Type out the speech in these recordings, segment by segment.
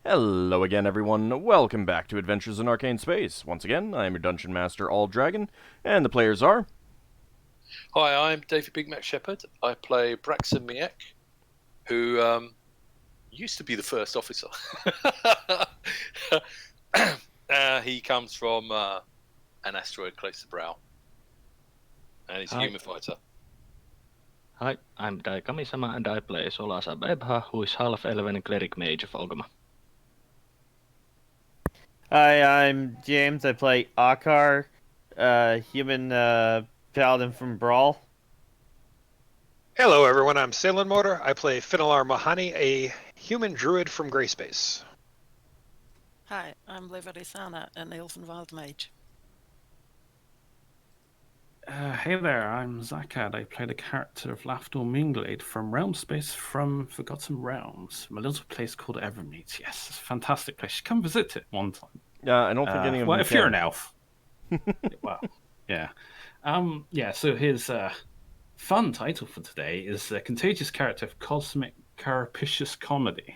Hello again, everyone. Welcome back to Adventures in Arcane Space. Once again, I am your Dungeon Master, AuldDragon, and the players are... Hi, I'm David Big Mac Shepherd. I play Braxon Miek, who used to be the first officer. He comes from an asteroid close to Brow, and he's a human fighter. Hi, I'm Daikami-sama and I play Solas Abebha, who is half-elven cleric mage of Ogama. Hi, I'm James. I play Ockar, human paladin from Brawl. Hello, everyone. I'm Salem Motor. I play Finnel'ar Mahani, a human druid from Grayspace. Hi, I'm Levalithana, an elven wild mage. Hey there, I'm Zakad. I play the character of Lafdul Minglade from Realm Space from Forgotten Realms, from a little place called Evermeet. Yes, it's a fantastic place. Come visit it one time. I don't think any of well, them if you're an elf. Well, yeah. So his fun title for today is the Contagious Character of Cosmic Carapacious Comedy.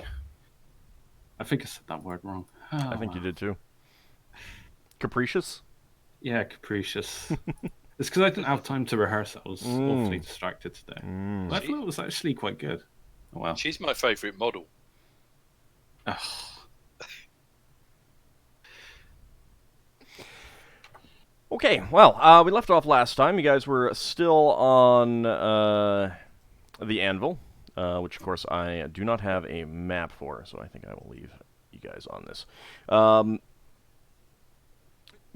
I think I said that word wrong. I think you did too. Capricious? Yeah, capricious. It's because I didn't have time to rehearse. I was awfully distracted today. But I thought it was actually quite good. Oh, well. She's my favourite model. Okay, well, we left off last time. You guys were still on the anvil, which, of course, I do not have a map for, so I think I will leave you guys on this.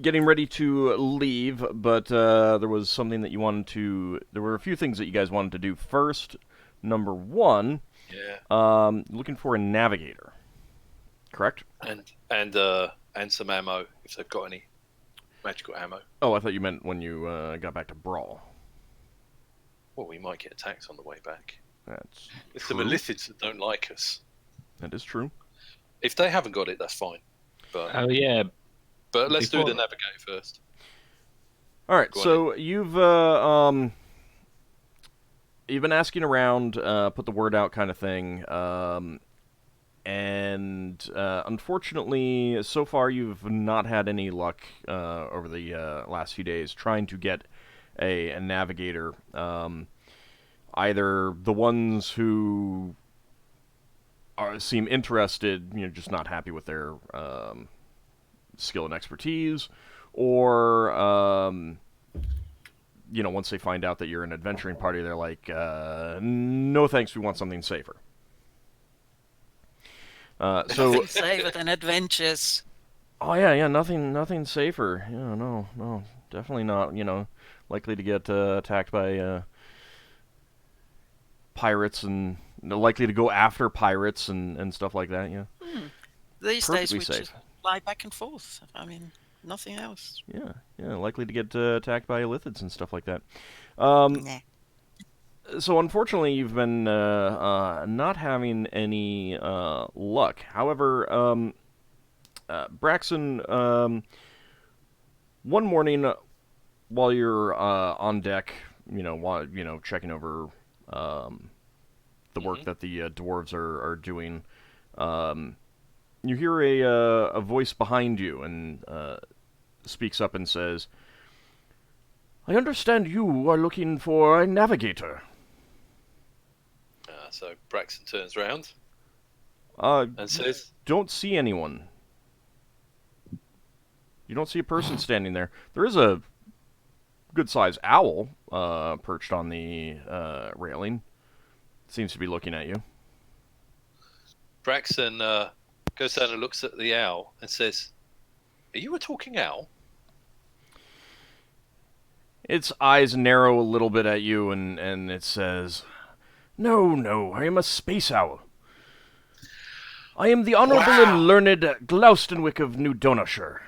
Getting ready to leave, but there was something that you wanted to... There were a few things that you guys wanted to do. First, number one, looking for a navigator. Correct? And some ammo, if they've got any magical ammo. Oh, I thought you meant when you got back to Brawl. Well, we might get attacked on the way back. That's It's true. the Melithids that don't like us. That is true. If they haven't got it, that's fine. But Oh yeah, but let's do before- the navigator first. All right, Go on so you've been asking around, put the word out kind of thing, and unfortunately, so far you've not had any luck over the last few days trying to get a navigator. Either the ones who seem interested, just not happy with their skill and expertise, or once they find out that you're an adventuring party, they're like, no thanks, we want something safer. Nothing safer than adventures. Oh yeah, nothing safer. Yeah, no, definitely not. Likely to get attacked by pirates and likely to go after pirates and stuff like that. Yeah. These Perfectly days we safe. just fly back and forth. I mean, nothing else. Yeah, likely to get attacked by lithids and stuff like that. Nah. So unfortunately, you've been not having any luck. However, Braxon, one morning while you're on deck, while checking over the work that the dwarves are doing, you hear a voice behind you and speaks up and says, "I understand you are looking for a navigator." So Braxton turns round And and says, don't see anyone. You don't see a person standing there. There is a good-sized owl perched on the railing. Seems to be looking at you. Braxton goes down and looks at the owl and says, "Are you a talking owl?" Its eyes narrow a little bit at you, and it says, No, I am a space owl. I am the honorable and learned Glaustenwick of New Donashire.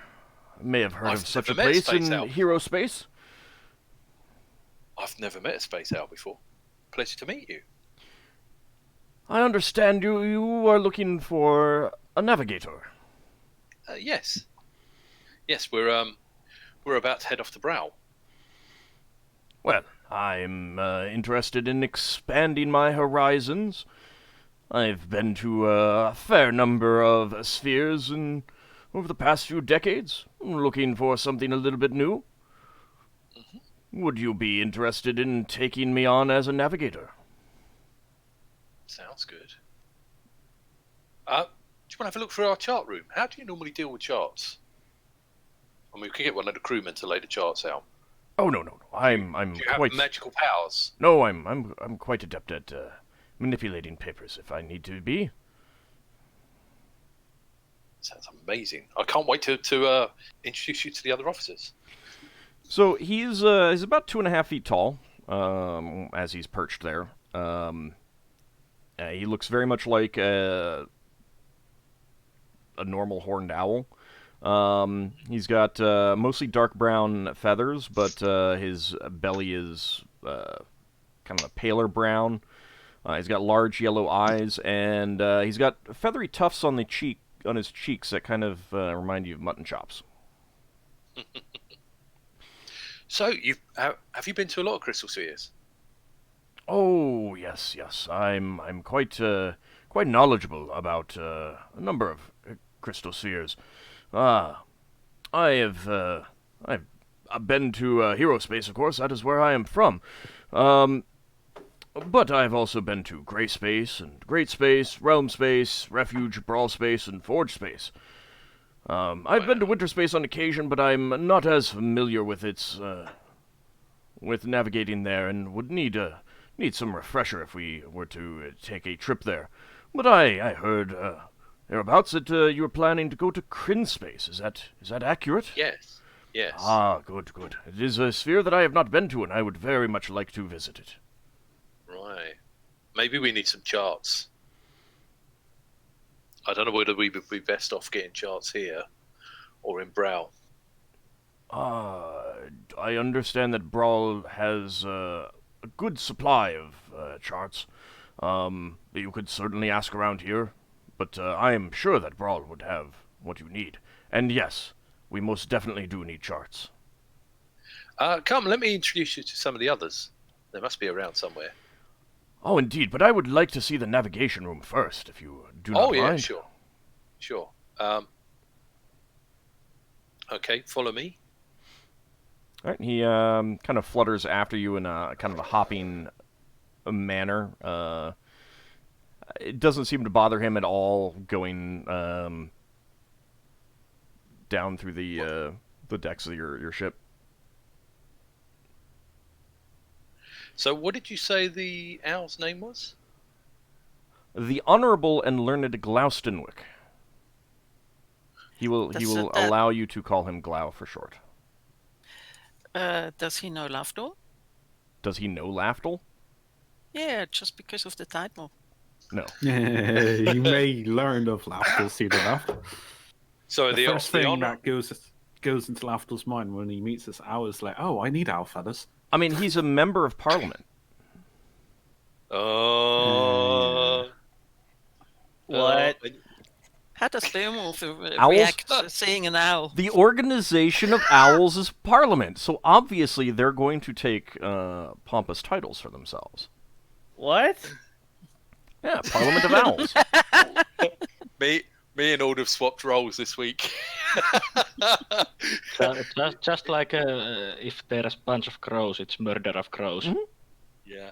May have heard I've of such a never met a place space in owl. Hero Space. I've never met a space owl before. Pleasure to meet you. I understand you are looking for a navigator. Yes, we're about to head off to Brow. Well, I'm interested in expanding my horizons. I've been to a fair number of spheres over the past few decades. I'm looking for something a little bit new. Would you be interested in taking me on as a navigator? Sounds good. Do you want to have a look through our chart room? How do you normally deal with charts? I mean, we could get one of the crewmen to lay the charts out. Oh no. I'm Do you quite have magical powers? No, I'm quite adept at manipulating papers if I need to be. Sounds amazing. I can't wait to introduce you to the other officers. So he's about 2.5 feet tall, as he's perched there. He looks very much like a normal horned owl. He's got mostly dark brown feathers, but his belly is kind of a paler brown. He's got large yellow eyes, and he's got feathery tufts on his cheeks that kind of remind you of mutton chops. So, have you been to a lot of crystal spheres? Oh yes. I'm quite knowledgeable about a number of crystal spheres. I've been to Hero Space, of course. That is where I am from. But I've also been to Grey Space and Great Space, Realm Space, Refuge, Brawl Space, and Forge Space. I've been to Winter Space on occasion, but I'm not as familiar with with navigating there, and would need some refresher if we were to take a trip there. But I heard thereabouts that you were planning to go to Kryn Space. Is that accurate? Yes. Ah, good. It is a sphere that I have not been to, and I would very much like to visit it. Right. Maybe we need some charts. I don't know whether we would be best off getting charts here or in Brow. I understand that Brawl has a good supply of charts. You could certainly ask around here, but I am sure that Brawl would have what you need. And yes, we most definitely do need charts. Come, let me introduce you to some of the others. They must be around somewhere. Oh, indeed, but I would like to see the navigation room first, if you do not mind. Oh, yeah, sure. Okay, follow me. All right, he kind of flutters after you in a kind of a hopping manner. It doesn't seem to bother him at all going down through the decks of your ship. So what did you say the owl's name was? The Honorable and Learned Glaustenwick. He will allow you to call him Glau for short. Does he know Lafdul? Does he know Lafdul? Yeah, just because of the title. No. You may learn of Lafdul soon enough. So The first thing that goes into Lafdul's mind when he meets this owl is like, oh, I need owl feathers. I mean, he's a member of Parliament. What? How does Beowulf Owls? react to seeing an owl? The Organization of Owls is Parliament, so obviously they're going to take pompous titles for themselves. What? Yeah, Parliament of Owls. Me and Ord have swapped roles this week. Just like if there's a bunch of crows, it's murder of crows. Mm-hmm. Yeah.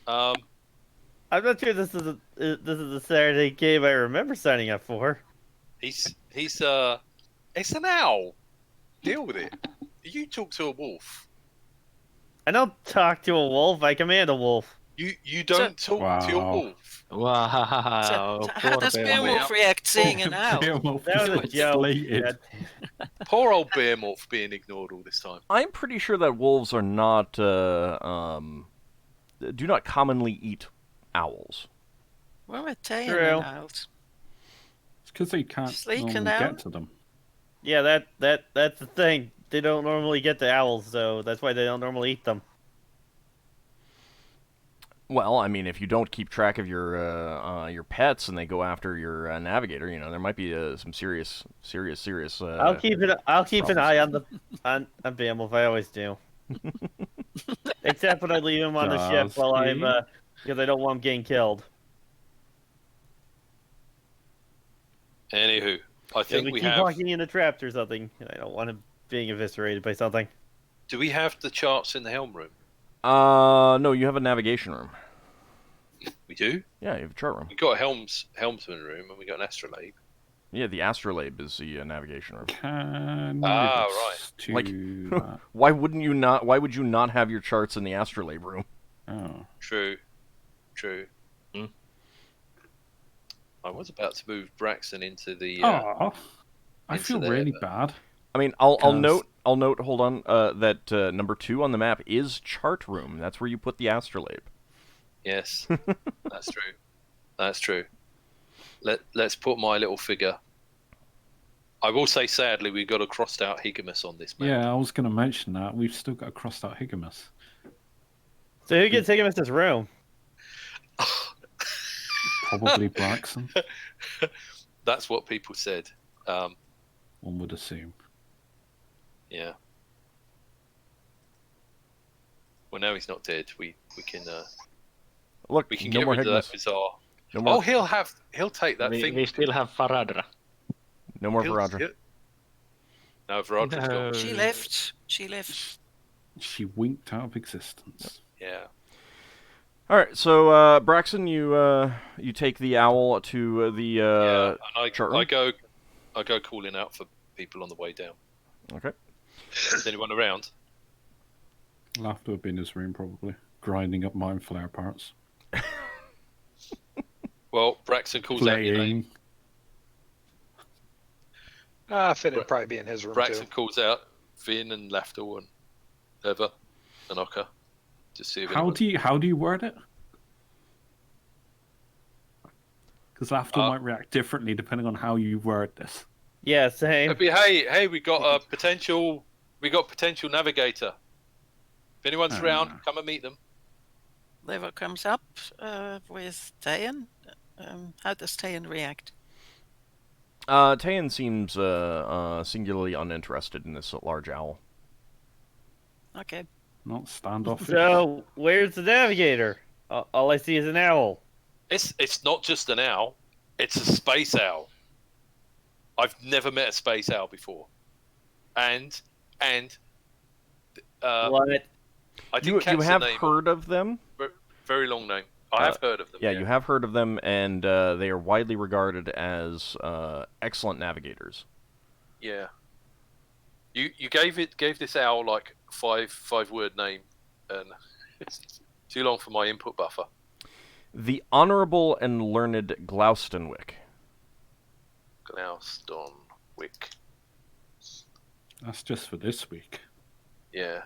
I'm not sure this is a Saturday game I remember signing up for. It's an owl. Deal with it. You talk to a wolf. I don't talk to a wolf. I command a wolf. You don't talk to your wolf. Wow. So how does Beowulf. Beowulf react seeing an owl? Beowulf That was is a joke. slated. Poor old Bearmorph being ignored all this time. I'm pretty sure that wolves are not do not commonly eat owls. Well, we're tame True. owls. It's because they can't Sleek normally and owl. get to them. Yeah, that's the thing. They don't normally get the owls, so that's why they don't normally eat them. Well, I mean, if you don't keep track of your pets and they go after your navigator, you know, there might be some serious. I'll keep an eye on Beowulf. I always do. Except when I leave him on the ship while I'm because I don't want him getting killed. Anywho, I If think we we keep have. walking into traps or something. I don't want him being eviscerated by something. Do we have the charts in the helm room? No, you have a navigation room. We do. Yeah, you have a chart room. We got a helmsman room, and we got an astrolabe. Yeah, the Astrolabe is the navigation room. Can Ah, move right. us to Like, that. why wouldn't you not? Why would you not have your charts in the Astrolabe room? Oh. True. Hmm. I was about to move Braxon into the. Oh, I into feel there, really but- bad. I mean, I'll 'Cause- note. Hold on. That number 2 on the map is chart room. That's where you put the Astrolabe. Yes, that's true. That's true. Let's put my little figure. I will say, sadly, we got a crossed out Higamus on this map. Yeah, I was going to mention that. We've still got a crossed out Higamus. So who gets him into this room? Probably Braxon, That's what people said. one would assume. Yeah. Well, now he's not dead. We can Look, we can no get more rid of that Higmas. bizarre. No more. Oh, he'll take that thing. We still have Faradra. No more He'll- Varadra. he'll- No, Varadra's No. gone. She left. She left. She winked out of existence. Yeah. All right, so Braxon, you take the owl to the Yeah. And chart room. I go calling out for people on the way down. Okay. Is anyone around? Lafdul would be in his room probably, grinding up mind flare parts. Well, Braxon calls out your name. Playing. Finn would probably be in his room Braxon too. calls out Finn and Lafdul and Eva and Ockar. Just see if How do you word it? Because Lafdul might react differently depending on how you word this. Yeah, same. It'd be, hey, we got a potential navigator. If anyone's around, come and meet them. Lever comes up with Tayan. How does Tayan react? Tayan seems singularly uninterested in this large owl. Okay. Not standoffish. So where's the navigator? All I see is an owl. It's not just an owl; it's a space owl. I've never met a space owl before, and What? I You didn't catch have the name. heard of them? Very long name. I have heard of them. Yeah, you have heard of them, and they are widely regarded as excellent navigators. Yeah. You gave this owl like five word name, and it's too long for my input buffer. The Honorable and Learned Glaustenwick. Glaustonwick. That's just for this week. Yeah.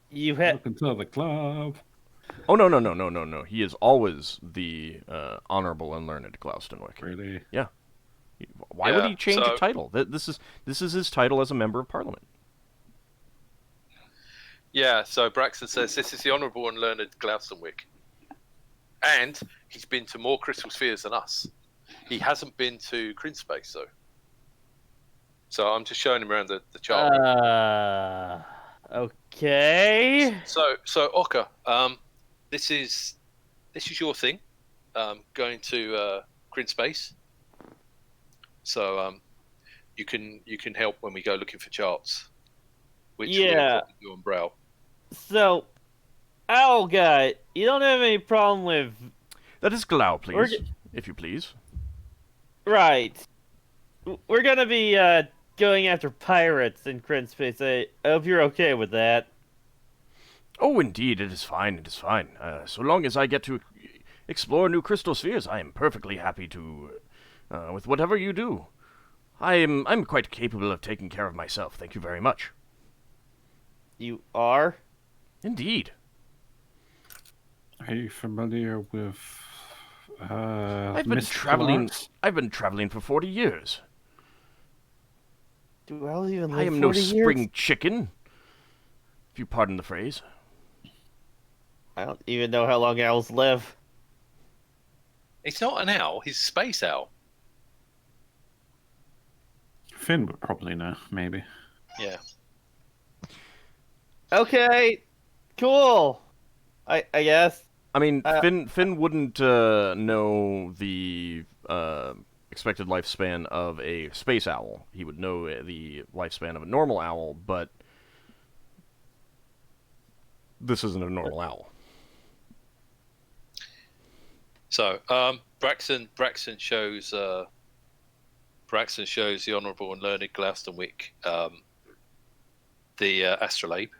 You had Welcome to the club. Oh, no. He is always the Honorable and Learned Glaustenwick. Really? Why would Yeah, he change so- a title? This is his title as a member of Parliament. Yeah, so Braxton says this is the Honourable and Learned Glaustonwick. And he's been to more crystal spheres than us. He hasn't been to Crin Space, though. So I'm just showing him around the chart. Okay. So Ockar, this is your thing. Going to Crin Space. So you can help when we go looking for charts. Which we'll probably do on Brow. So, owl guy, you don't have any problem with That is Glau, please, We're if you please. right? We're gonna be going after pirates in Crin Space. I hope you're okay with that. Oh, indeed, it is fine. It is fine. So long as I get to explore new crystal spheres, I am perfectly happy to, with whatever you do. I'm quite capable of taking care of myself. Thank you very much. You are? Indeed. Are you familiar with I've been mystical traveling. arts? I've been traveling for 40 years. Do owls even live I am no 40 years? spring chicken, if you pardon the phrase. I don't even know how long owls live. He's not an owl, he's a space owl. Finn would probably know, maybe. Yeah. Okay, cool. I guess. I mean, Finn wouldn't know the expected lifespan of a space owl. He would know the lifespan of a normal owl, but this isn't a normal owl. So, Braxon shows the Honourable and Learned Glastonwick the Astrolabe.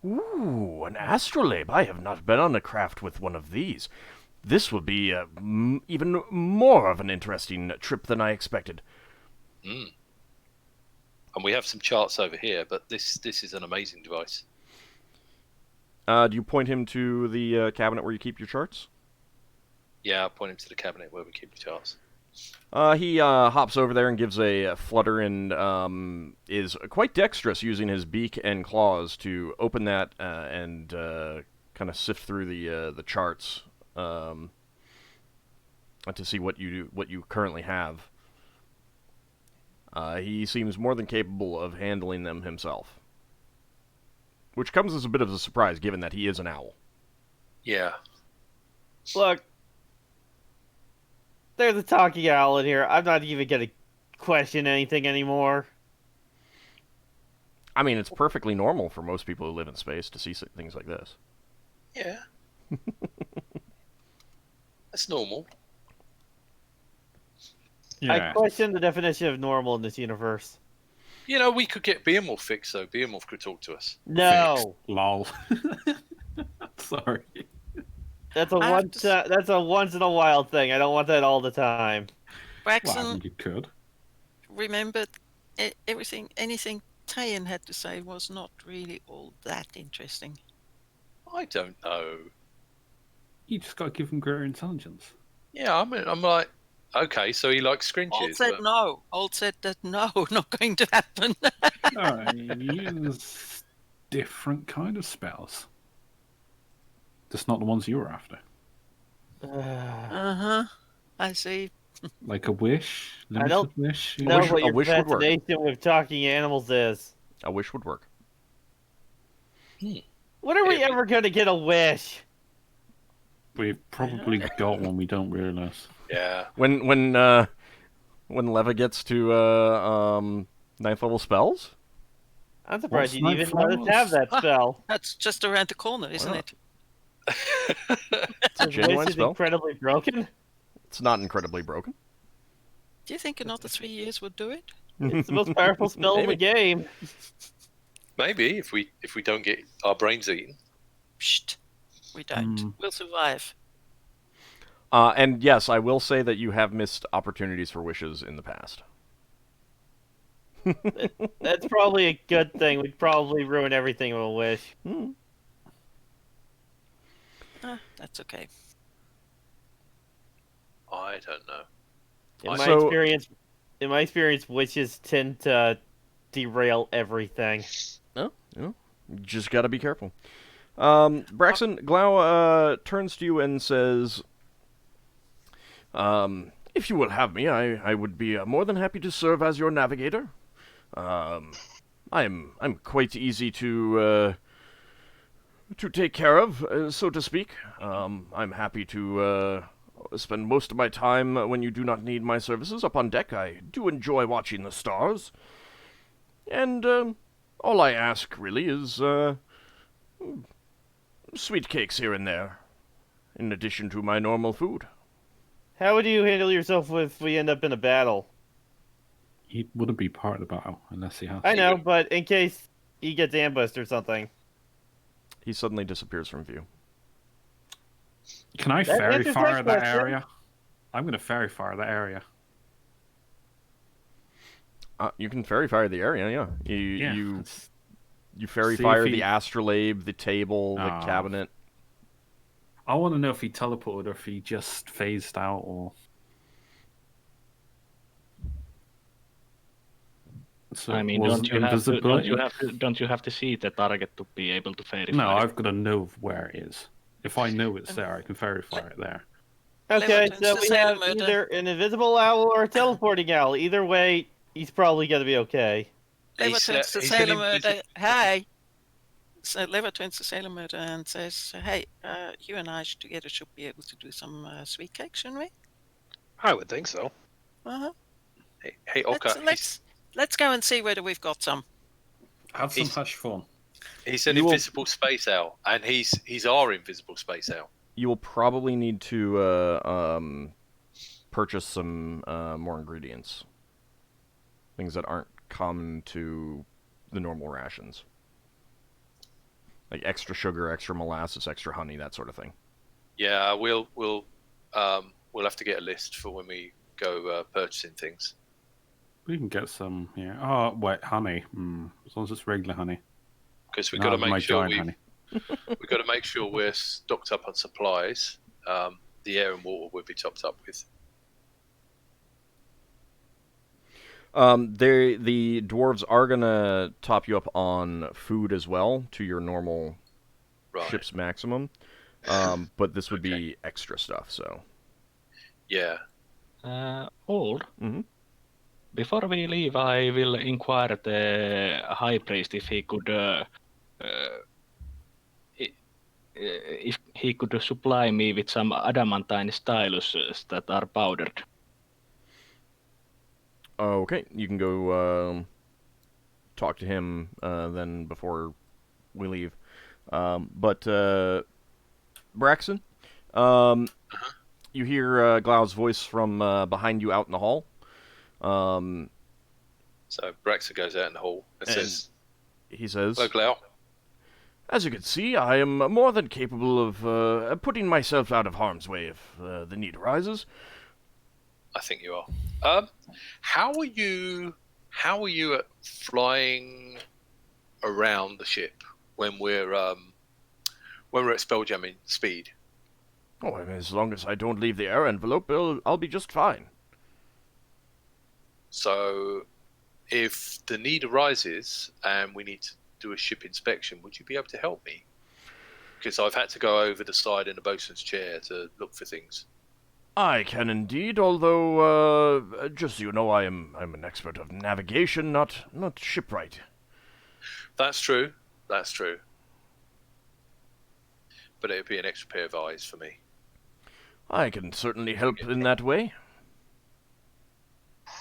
Ooh, an astrolabe. I have not been on a craft with one of these. This will be even more of an interesting trip than I expected. And we have some charts over here, but this is an amazing device. Do you point him to the cabinet where you keep your charts? Yeah, I'll point him to the cabinet where we keep the charts. He hops over there and gives a flutter and is quite dexterous using his beak and claws to open that and kind of sift through the charts to see what you currently have. He seems more than capable of handling them himself, which comes as a bit of a surprise given that he is an owl. Yeah. Look, there's a talking owl in here. I'm not even gonna question anything anymore. I mean, it's perfectly normal for most people who live in space to see things like this. Yeah. That's normal. I question the definition of normal in this universe. You know, we could get Behemoth fixed, though. Behemoth could talk to us. No. Fixed. Lol. Sorry. That's a once in a while thing. I don't want that all the time. Braxon, Well, I think you could. remembered anything Tayan had to say was not really all that interesting. I don't know. You just got to give him greater intelligence. Yeah, I'm like, okay, so he likes Old scrinches. said but- no. Old said that no, not going to happen. He uses different kind of spells. Just not the ones you were after. Uh-huh. I see. Like a wish, I don't limited wish. know wish- what a your wish would work. fascination with talking animals is. A wish would work. When are we ever gonna get a wish? We've probably got one we don't realize. Yeah. When Leva gets to 9th level spells? I'm surprised What's you even let us Nightfalls? have that spell. That's just around the corner, isn't Wow. it? It's a This genuine wish is spell. incredibly broken. It's not incredibly broken. Do you think another 3 years would do it? It's the most powerful spell in the game. Maybe if we don't get our brains eaten. Psst. We don't. We'll survive. And yes, I will say that you have missed opportunities for wishes in the past. That's probably a good thing. We'd probably ruin everything with a wish. That's okay. I don't know. In my experience, wishes tend to derail everything. Oh, you just gotta be careful. Braxon, Glau turns to you and says, if you will have me, I would be more than happy to serve as your navigator. I'm quite easy to take care of, so to speak. I'm happy to spend most of my time when you do not need my services up on deck. I do enjoy watching the stars. And all I ask, really, is sweet cakes here and there, in addition to my normal food. How would you handle yourself if we end up in a battle? He wouldn't be part of the battle unless he has. I know, but in case he gets ambushed or something. He suddenly disappears from view. Can I That fairy answers fire that that question. area? I'm going to fairy fire that area. You can fairy fire the area, yeah. Yeah. You fairy See fire if he- the astrolabe, the table, the Oh. cabinet. I want to know if he teleported or if he just phased out or. So I mean, was invisibility? don't you have to see the target to be able to fairy No, fire? I've got to know where it is. If I know it's there, I can fairy fire it there. Okay, Leverton's so the we same have murder. either an invisible owl or a teleporting owl. Either way, he's probably gonna be okay. Lever He's, turns to he's Sailor an Murder. invisible- Hey! So Lever turns to Sailor Murder and says, hey, you and I together should be able to do some sweet cake, shouldn't we? I would think so. Uh-huh. Hey, Ockar. Let's go and see whether we've got some. Have some He's- hash fun. He's an You will- invisible space owl, and he's our invisible space owl. You will probably need to purchase some more ingredients. Things that aren't common to the normal rations. Like extra sugar, extra molasses, extra honey, that sort of thing. Yeah, we'll have to get a list for when we go purchasing things. We can get some here. Oh, wait, honey. As long as it's regular honey. Because we've Not got to my make sure giant honey. we've got to make sure we're stocked up on supplies. The air and water will be topped up with. The dwarves are gonna top you up on food as well to your normal Right. ship's maximum, but this would be extra stuff. So Yeah. Old. Mhm. Before we leave, I will inquire the high priest if he could, if he could supply me with some Adamantine Styluses that are powdered. okay, you can go talk to him then before we leave. But Braxon, you hear Glau's voice from behind you out in the hall. So Braxon goes out in the hall and says, He says, "Hello, Glau. "As you can see, I am more than capable of putting myself out of harm's way if the need arises." I think you are. How are you at flying around the ship when we're at spelljamming speed? Oh, I mean, as long as I don't leave the air envelope, I'll be just fine. So, if the need arises and we need to do a ship inspection, would you be able to help me? Because I've had to go over the side in the bosun's chair to look for things. I can indeed, although, just so you know, I'm an expert of navigation, not shipwright. That's true. That's true. But it would be an extra pair of eyes for me. I can certainly help in that way.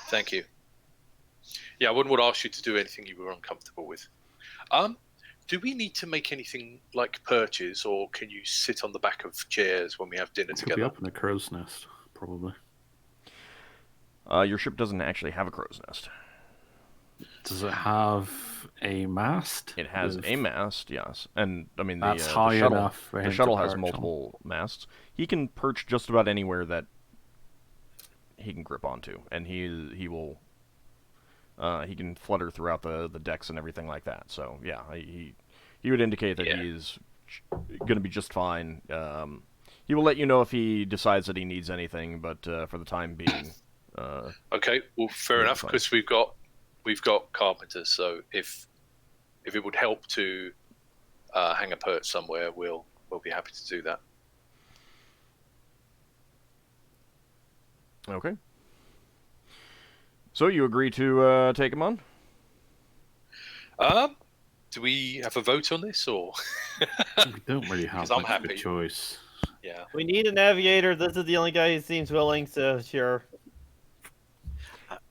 Thank you. Yeah, I wouldn't want to ask you to do anything you were uncomfortable with. Do we need to make anything like perches, or can you sit on the back of chairs when we have dinner Could be together? up in a crow's nest, probably. Your ship doesn't actually have a crow's nest. Does it have a mast? It has with- a mast, yes, and I mean That's the high shuttle. enough for him The to shuttle has perch on. multiple masts. He can perch just about anywhere that he can grip onto, and he will. He can flutter throughout the decks and everything like that. So yeah, he would indicate that he's going to be just fine. He will let you know if he decides that he needs anything, but for the time being. Okay, well, fair Yeah, enough, fine. because we've got carpenters. So if it would help to hang a perch somewhere, we'll be happy to do that. Okay. So you agree to take him on? Do we have a vote on this, or We don't really have 'Cause I'm much of a happy. choice. yeah? We need a navigator. This is the only guy who seems willing, so sure.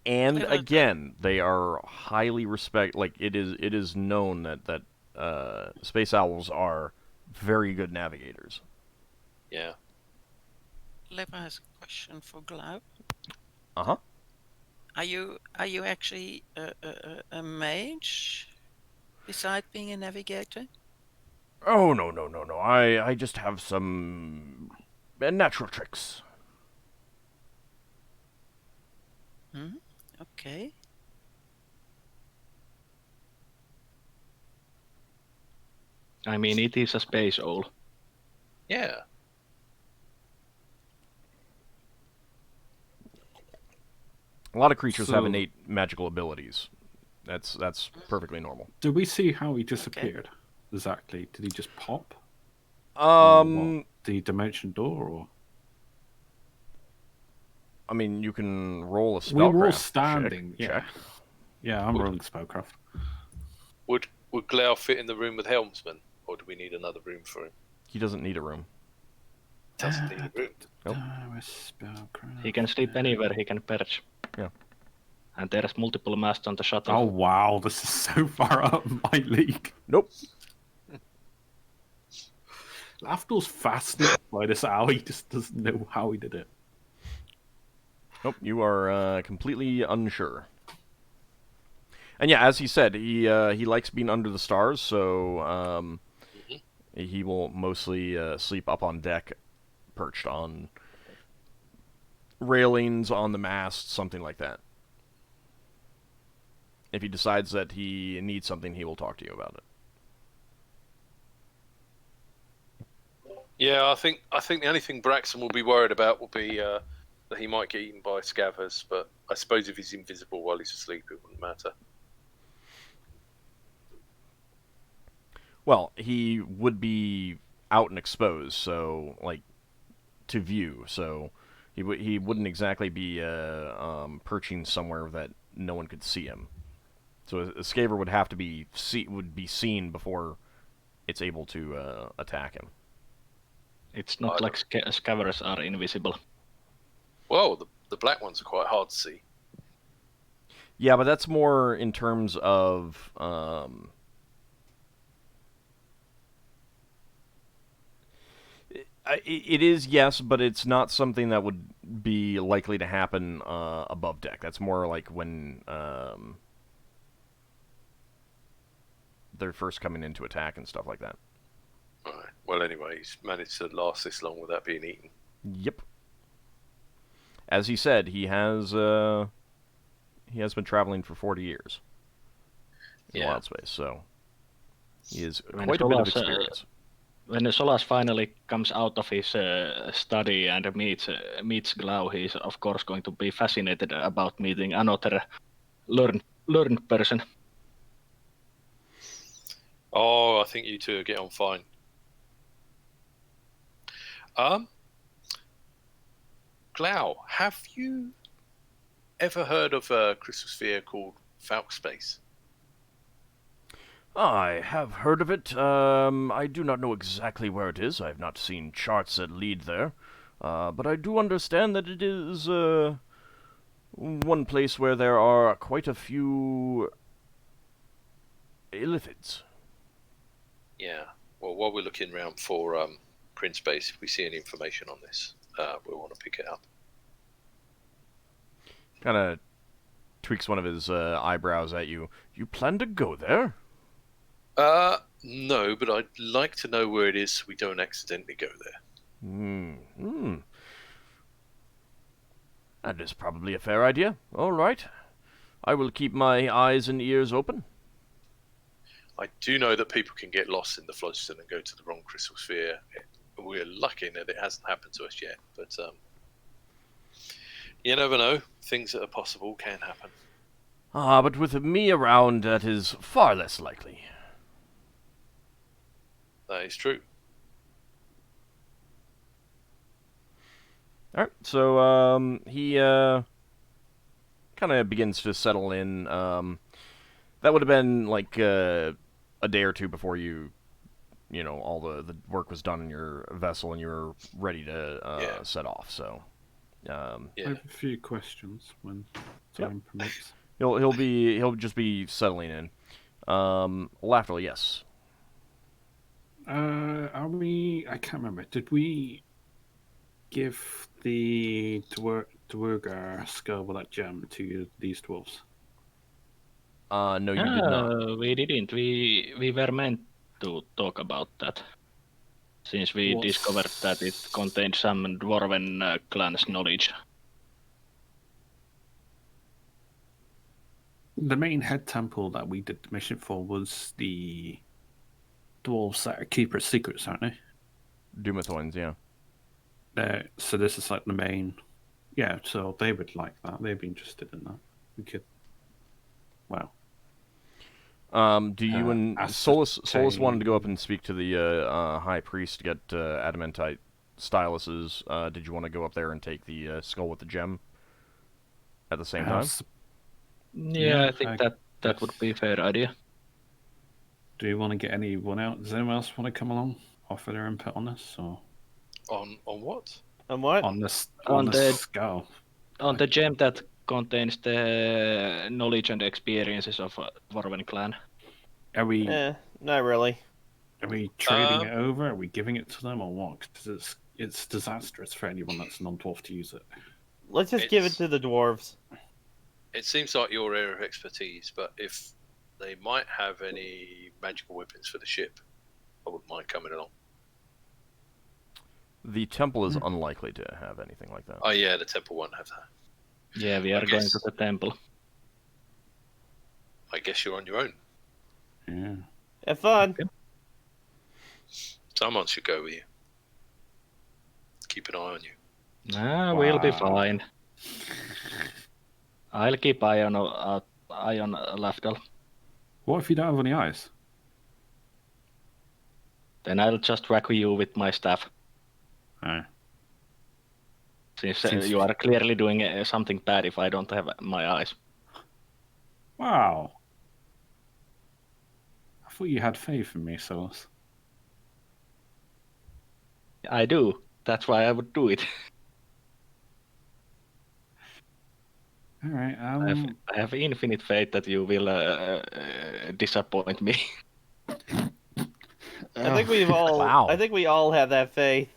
And Uh, again, they are highly like it is known that space owls are very good navigators. Yeah. Lepa has a question for Glau. Uh-huh. Are you actually a mage, beside being a navigator? Oh no. I just have some natural tricks. Okay. I mean, it is a space owl. Yeah. A lot of creatures have So- innate magical abilities. That's perfectly normal. Did we see how he disappeared? Exactly. Did he just pop? The dimension door, or I mean, you can roll a we were all spellcraft standing? check. Yeah, I'm rolling spellcraft. Would Glau fit in the room with helmsman, or do we need another room for him? He doesn't need a room. Doesn't need a room. Nope. Spellcraft. He can sleep anywhere, he can perch. Yeah. And there's multiple masts on the shuttle. Oh wow, this is so far up my league. Nope. Lafdul's fascinated by this owl. He just doesn't know how he did it. Nope, you are completely unsure. And yeah, as he said, he likes being under the stars, so he will mostly sleep up on deck, perched on railings, on the mast, something like that. If he decides that he needs something, he will talk to you about it. Yeah, I think the only thing Braxon will be worried about will be that he might get eaten by scavers. But I suppose if he's invisible while he's asleep, it wouldn't matter. Well, he would be out and exposed, so like to view. So he wouldn't exactly be perching somewhere that no one could see him. So a scaver would have to be seen before it's able to attack him. It's not like scavengers are invisible. Well, the black ones are quite hard to see. Yeah, but that's more in terms of it is, yes, but it's not something that would be likely to happen above deck. That's more like when they're first coming into attack and stuff like that. All right. Well, anyway, he's managed to last this long without being eaten. Yep. As he said, he has been traveling for 40 years in wild space, so he is quite a bit of experience. When Solas finally comes out of his study and meets Glau, he's of course going to be fascinated about meeting another learned person. Oh, I think you two will get on fine. Glau, have you ever heard of a crystal sphere called Falk Space? I have heard of it. I do not know exactly where it is. I have not seen charts that lead there. But I do understand that it is one place where there are quite a few illithids. Yeah. Well, while we're looking around for print space, if we see any information on this, we'll want to pick it up. Kind of tweaks one of his eyebrows at you. You plan to go there? No, but I'd like to know where it is so we don't accidentally go there. That is probably a fair idea. All right. I will keep my eyes and ears open. I do know that people can get lost in the phlogiston and go to the wrong crystal sphere. We're lucky that it hasn't happened to us yet, but you never know. Things that are possible can happen. But with me around, that is far less likely. That is true. All right, so he kind of begins to settle in. That would have been like a day or two before all the work was done in your vessel and you were ready to set off. So I have a few questions when time permits. He'll just be settling in. Lafdul, yes. Are we? I can't remember. Did we give the Dwergar skull with that gem to these dwarves? No, you did not. We didn't. We were meant to talk about that, since we discovered that it contained some dwarven clan's knowledge. The main head temple that we did the mission for was the dwarves that are keepers secrets, aren't they? Dumathoins, yeah. So this is like the main. Yeah, so they would like that. They'd be interested in that. We could. Wow. Do you and Solas wanted to go up and speak to the high priest to get Adamantine Styluses? Did you want to go up there and take the skull with the gem at the same time? Yeah, I think that would be a fair idea. Do you want to get anyone out? Does anyone else want to come along, offer their input on this, or on what? On what? On the skull. On the gem that contains the knowledge and experiences of Dwarven clan. Are we Not really. trading it over? Are we giving it to them or what? Because it's disastrous for anyone that's non-dwarf to use it. Let's just give it to the dwarves. It seems like your area of expertise, but if they might have any magical weapons for the ship, I wouldn't mind coming along. The temple is unlikely to have anything like that. Oh yeah, the temple won't have that. Yeah, we are going to the temple. I guess you're on your own. Yeah. Have fun. Someone should go with you. Keep an eye on you. We'll be fine. I'll keep eye on Lafdul. What if you don't have any eyes? Then I'll just whack you with my staff. Oh. Since you are clearly doing something bad if I don't have my eyes. Wow. I thought you had faith in me, Solas. I do. That's why I would do it. All right. I have infinite faith that you will disappoint me. I think we've all. Wow. I think we all have that faith.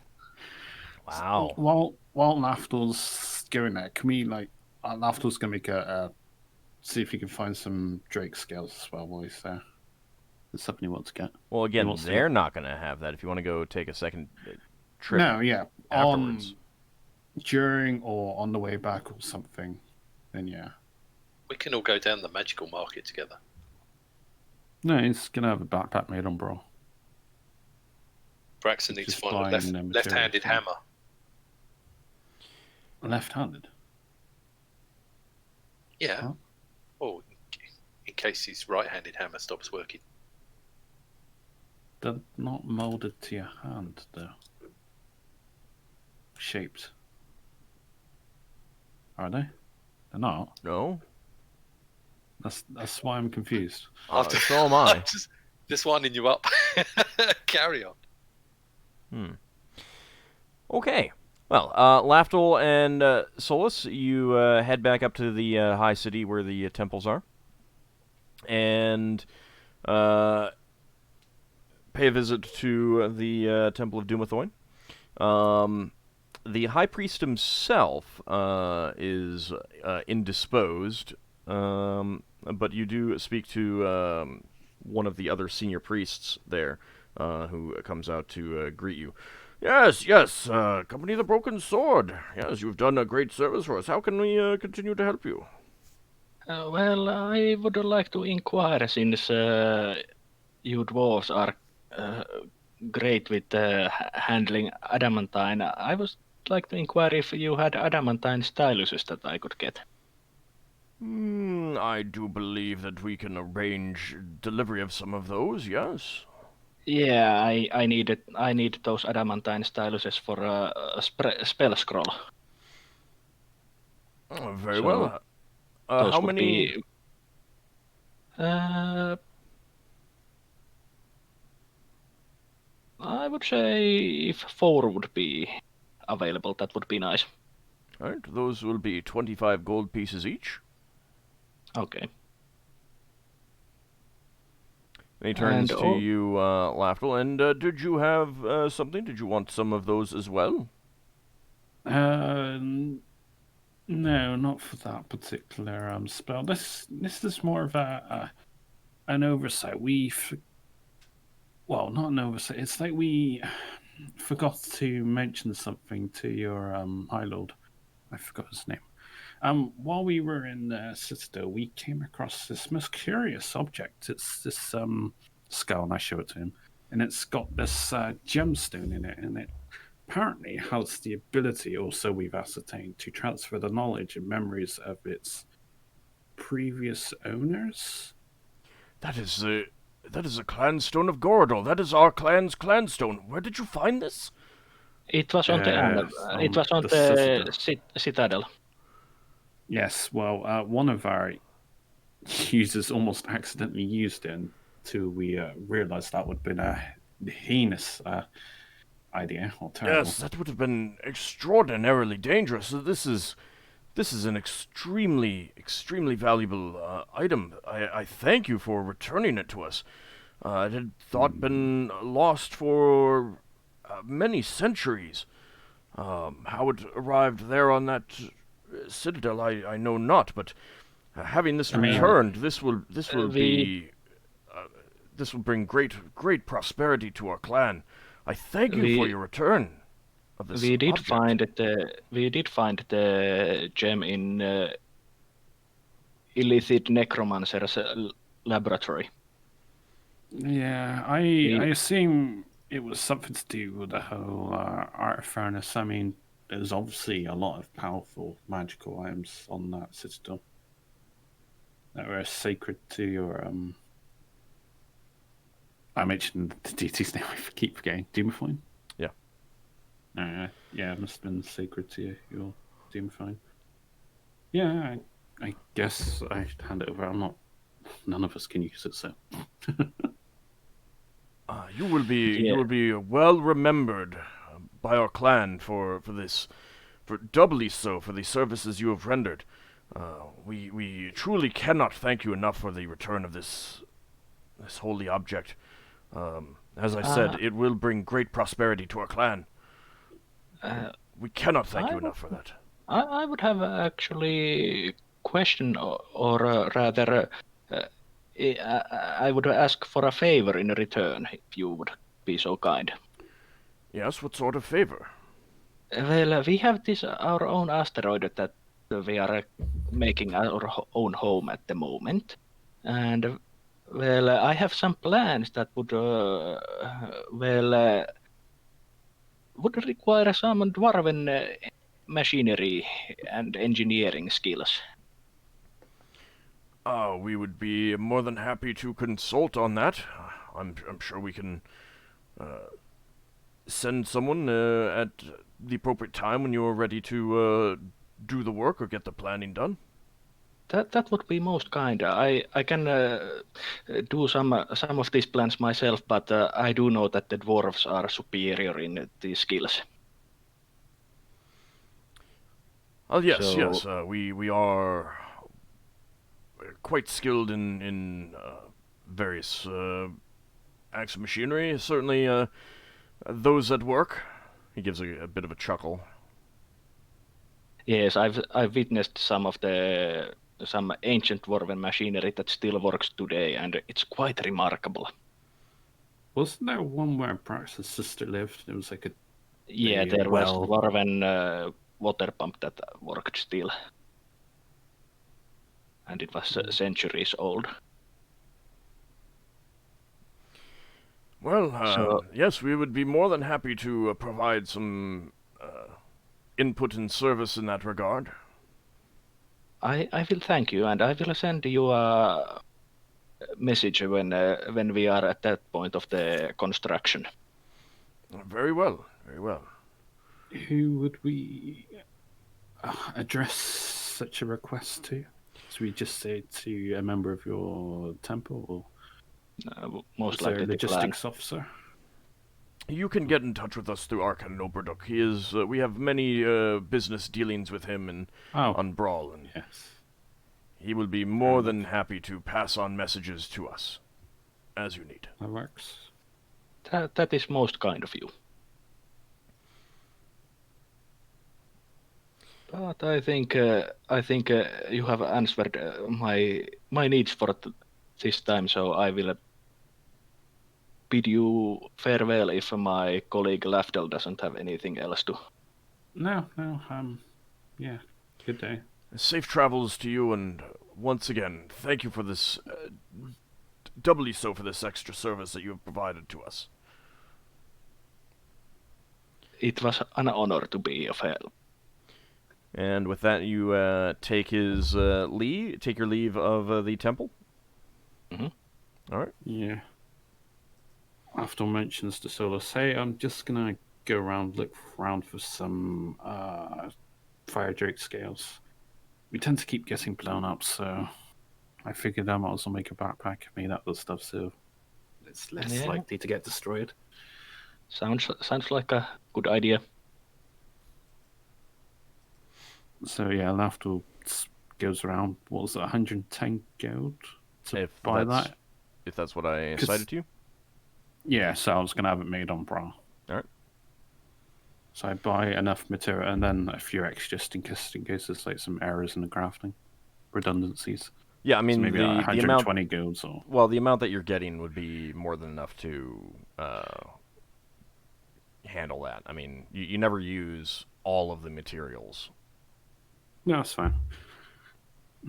Wow. While Lafdul's going there, can we Lafdul's gonna make see if he can find some Drake scales as well while he's there. There's something he wants to get. Well, again, wants to they're not going to have that. If you want to go take a second trip No, yeah. afterwards. During or on the way back or something, then yeah. We can all go down the magical market together. No, he's gonna have a backpack made on Brawl. Braxon needs to Just find a buying them left-handed materials, hammer. Left-handed? Yeah. Huh? Oh, in case his right-handed hammer stops working. They're not molded to your hand, though. Shaped. Are they? They're not. No? That's why I'm confused. So am I. Just winding you up. Carry on. Okay. Well, Lafdul and Solas, you head back up to the high city where the temples are, and pay a visit to the Temple of Dumathoin. The High Priest himself is indisposed, but you do speak to one of the other senior priests there, who comes out to greet you. Yes, Company of the Broken Sword. Yes, you've done a great service for us. How can we continue to help you? Well, I would like to inquire, since you dwarves are great with handling Adamantine. I would like to inquire if you had Adamantine Styluses that I could get. I do believe that we can arrange delivery of some of those, yes. Yeah, I need those Adamantine Styluses for a spell scroll. Very So, well. Those How would many? be, I would say if 4 would be available, that would be nice. All right, those will be 25 gold pieces each. Okay. And he turns And to you, Lafdul, and did you have something? Did you want some of those as well? No, not for that particular spell. This is more of an oversight. Well, not an oversight. It's like we forgot to mention something to your High Lord. I forgot his name. While we were in the Citadel, we came across this most curious object. It's this skull, and I show it to him, and it's got this gemstone in it, and it apparently has the ability, also we've ascertained, to transfer the knowledge and memories of its previous owners. That is a clan stone of Gordal. That is our clan's clan stone. Where did you find this? It was on It was on the Citadel. Yes, well, one of our users almost accidentally used it until we realized that would have been a heinous idea, or terrible. Yes, that would have been extraordinarily dangerous. This is This is an extremely, extremely valuable item. I thank you for returning it to us. It had thought been lost for many centuries. How it arrived there on that citadel, I know not, but having this I mean, returned, this will we this will bring great prosperity to our clan. I thank you for we your return of this we did object. find the gem in illicit necromancer's laboratory. Yeah, I assume it was something to do with the whole art furnace. I mean, there's obviously a lot of powerful magical items on that citadel that were sacred to your I mentioned the deity's name. I keep forgetting. Doomifine. Yeah. Yeah, it must have been sacred to your Doomifine. Yeah, I guess I hand it over. I'm not. None of us can use it, so. You will Yeah. be well remembered by our clan for this, for doubly so for the services you have rendered. We truly cannot thank you enough for the return of this holy object. As I said, it will bring great prosperity to our clan. We cannot thank you enough for that. I would have actually question or rather I would ask for a favor in return if you would be so kind. Yes, what sort of favor? Well, we have this our own asteroid that we are making our own home at the moment, and well, I have some plans that would would require some dwarven machinery and engineering skills. We would be more than happy to consult on that. I'm sure we can send someone at the appropriate time when you're ready to do the work or get the planning done. That would be most kind. I can do some of these plans myself, but I do know that the dwarves are superior in these skills. Oh yes, So- yes. We are quite skilled in various acts of machinery. Certainly, those at work. He gives a bit of a chuckle. Yes, I've witnessed some ancient dwarven machinery that still works today, and it's quite remarkable. Wasn't there one where Braxon's sister lived? It was like a. Yeah, The there was well- dwarven water pump that worked still, and it was centuries old. Well, So- yes, we would be more than happy to provide some input and service in that regard. I will thank you, and I will send you a message when we are at that point of the construction. Very well, very well. Who would we address such a request to? Should we just say to a member of your temple, or Most is there a likely the clan. logistics officer? You can get in touch with us through Arkan Oberduk. He is. We have many business dealings with him on Brawl, and Yes. he will be more than happy to pass on messages to us as you need. That works. That is most kind of you. But I think you have answered my needs for this time, so I will bid you farewell if my colleague Lafdul doesn't have anything else to. No. Yeah. Good day. Safe travels to you, and once again, thank you for this, doubly so for this extra service that you have provided to us. It was an honor to be of help. And with that, you take your leave of the temple. Mhm. All right. Yeah. After mentions to Solas, hey, I'm just gonna go around, look around for some fire drake scales. We tend to keep getting blown up, so I figured I might as well make a backpack made out of stuff so it's less Yeah. likely to get destroyed. Sounds like a good idea. So yeah, Lafdul goes around. What was it, 110 gold to If buy that's that? if that's what I 'Cause- cited to you. Yeah, so I was gonna have it made on Brawl. All right. So I buy enough material and then a few extra just in case there's like some errors in the crafting, redundancies. Yeah, I So mean maybe like the amount. 120 gold or Well, the amount that you're getting would be more than enough to handle that. I mean, you never use all of the materials. no, that's fine.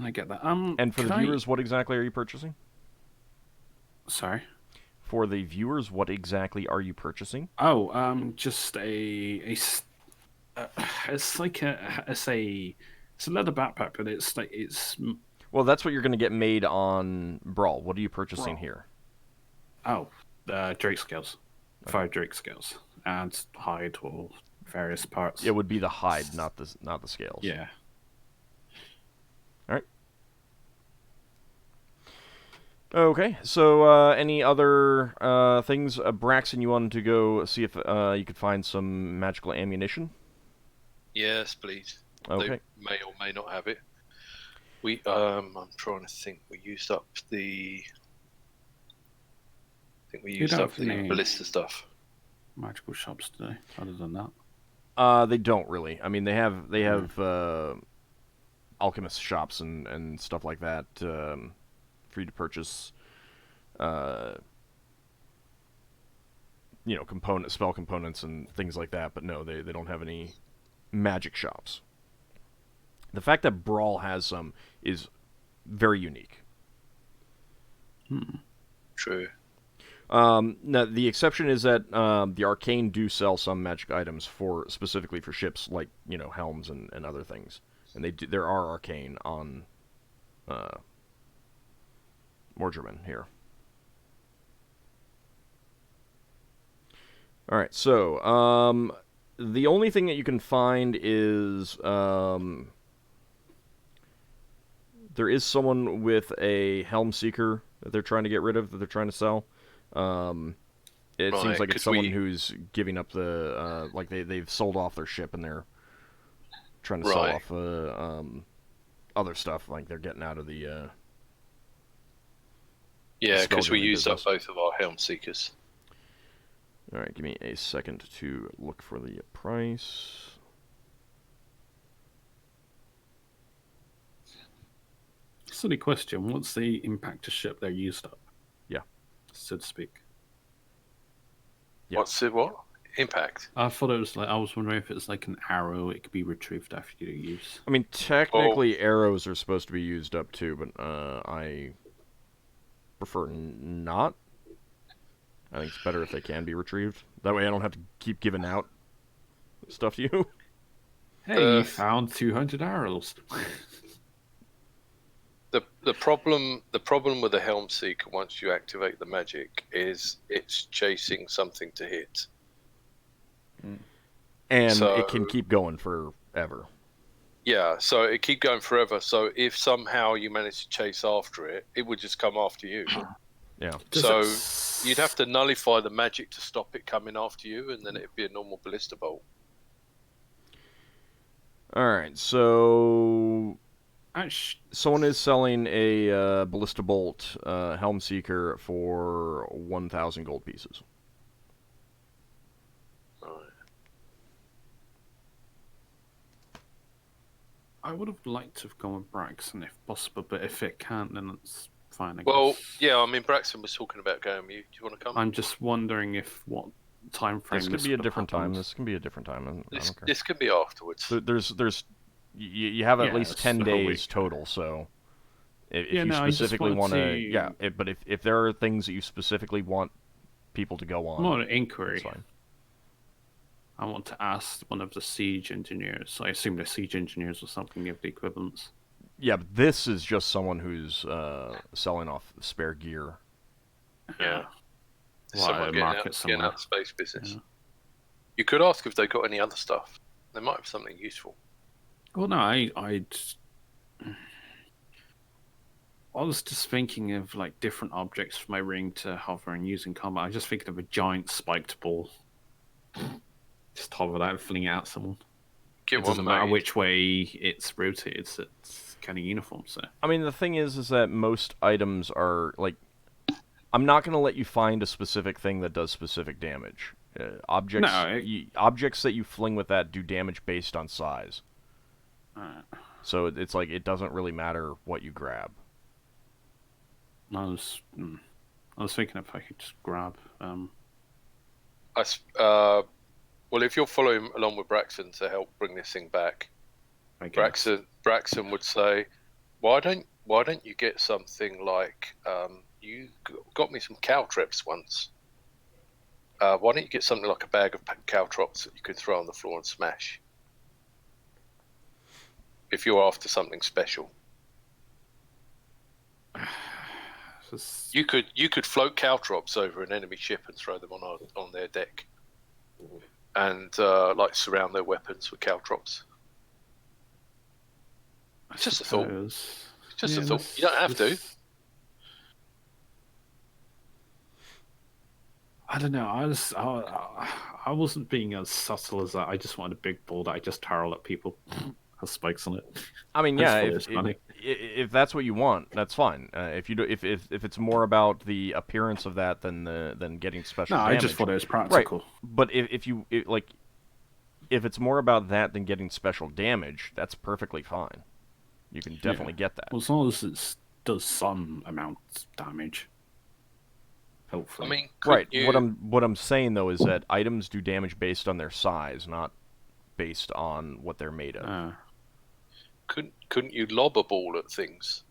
I get that. And for the viewers, what exactly are you purchasing? Sorry. For the viewers, what exactly are you purchasing? Oh, just it's like it's a leather backpack, but it's Well, that's what you're going to get made on Brawl. What are you purchasing Brawl. here? Drake scales, 5 Drake scales, and hide or various parts. It would be the hide, not the scales. Yeah. All right. Okay, so any other things? Braxon, you wanted to go see if you could find some magical ammunition? Yes, please. Okay. They may or may not have it. I'm trying to think. We used up the. I think we used don't up have the any ballista stuff. Magical shops today. Other than that, They don't really. I mean, they have alchemist shops and stuff like that for you to purchase. Spell components and things like that. But no, they don't have any magic shops. The fact that Brawl has some is very unique. True. Now, the exception is that the Arcane do sell some magic items specifically for ships, like helms and other things, and there are Arcane on Mordreman here. All right, so the only thing that you can find is there is someone with a Helm Seeker that they're trying to get rid of, that they're trying to sell. It seems like it's someone who's giving up the they've sold off their ship and they're trying to sell off other stuff, like they're getting out of the yeah, because we Spelljammer used up business. both of our Helm Seekers. All right, give me a second to look for the price. silly question. What's the impact to ship they're used up? Yeah, so to speak. Yeah. What's it? What impact? I thought it was like I was wondering if it's like an arrow. It could be retrieved after you use. I mean, technically arrows are supposed to be used up too, but I prefer not. I think it's better if they can be retrieved. That way I don't have to keep giving out stuff to you. Hey, you found 200 arrows. The problem with the Helm Seeker, once you activate the magic, is it's chasing something to hit. And it can keep going forever. Yeah, so it keep going forever. So if somehow you manage to chase after it, it would just come after you. Yeah. So you'd have to nullify the magic to stop it coming after you, and then it'd be a normal ballista bolt. All right, so someone is selling a ballista bolt Helm Seeker for 1,000 gold pieces. I would have liked to have gone with Braxon if possible, but if it can't, then it's fine. I Well, guess. yeah, I mean, Braxon was talking about going with you. Do you want to come? I'm just wondering what time frame This could be a would have different time. happened. This can be a different time. I don't care. This could be afterwards. You have at least it's 10 the whole days week. total. So if Yeah, you no, I just specifically want wanted to, to- but if there are things that you specifically want people to go on, More an inquiry. it's fine. I want to ask one of the siege engineers. I assume they're siege engineers or something of the equivalents. Yeah, but this is just someone who's selling off spare gear. Yeah. Well, Someone getting market out somewhere. the space business. Yeah. You could ask if they got any other stuff. They might have something useful. Well, no, I was just thinking of like different objects for my ring to hover and use in combat. I was just thinking of a giant spiked ball. Just hover that and fling it at someone. Get It one doesn't matter made. which way it's rotated. It's kind of uniform. So I mean, the thing is that most items are like, I'm not going to let you find a specific thing that does specific damage. Objects, No, objects that you fling with that do damage based on size. So it's like it doesn't really matter what you grab. I was thinking if I could just grab. Well, if you're following along with Braxon to help bring this thing back, I guess. Braxon would say, why don't you get something like you got me some caltrops once. Why don't you get something like a bag of caltrops that you could throw on the floor and smash? If you're after something special, you could float caltrops over an enemy ship and throw them on their deck, and like surround their weapons with caltrops. It's just a thought. It's just a thought. You don't have to. I don't know. I wasn't being as subtle as that. I just wanted a big ball that I just hurl at people. Has spikes on it. I mean, I just yeah, thought it was funny. if that's what you want, that's fine. If it's more about the appearance of that than getting special No, damage. I just thought it was practical. Right. But if it's more about that than getting special damage, that's perfectly fine. You can definitely get that. Well, as long as it does some amount of damage. Hopefully. I mean, Right. What I'm saying though is that items do damage based on their size, not based on what they're made of. Couldn't you lob a ball at things?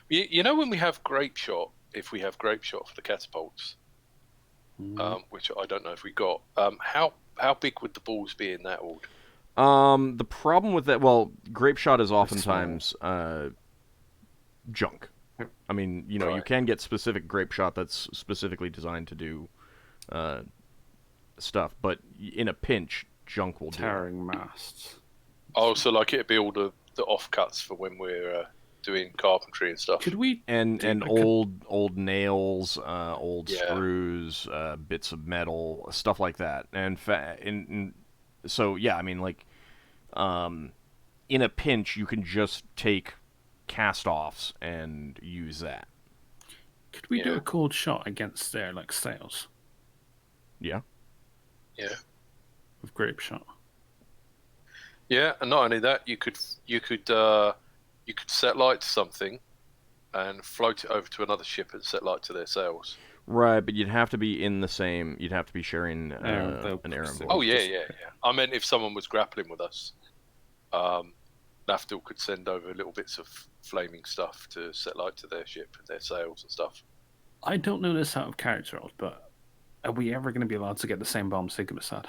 You know when we have grape shot, if we have grape shot for the catapults, which I don't know if we got, how big would the balls be in that order? The problem with that, well, grape shot is oftentimes junk. I mean, you Right. you can get specific grape shot that's specifically designed to do stuff, but in a pinch, junk will do. Tearing masts. Oh, so like it'd be all the offcuts for when we're doing carpentry and stuff. Could we? And old nails, old Yeah. screws, bits of metal, stuff like that. And so yeah, I mean like, in a pinch, you can just take cast-offs and use that. Could we do a cold shot against their sails Yeah. Yeah. with grape shot? Yeah, and not only that, you could set light to something, and float it over to another ship and set light to their sails. Right, but you'd have to be in the same. You'd have to be sharing an air envelope. Oh yeah. I meant if someone was grappling with us, Lafdul could send over little bits of flaming stuff to set light to their ship and their sails and stuff. I don't know this out of character, but are we ever going to be allowed to get the same bomb Sigmas had?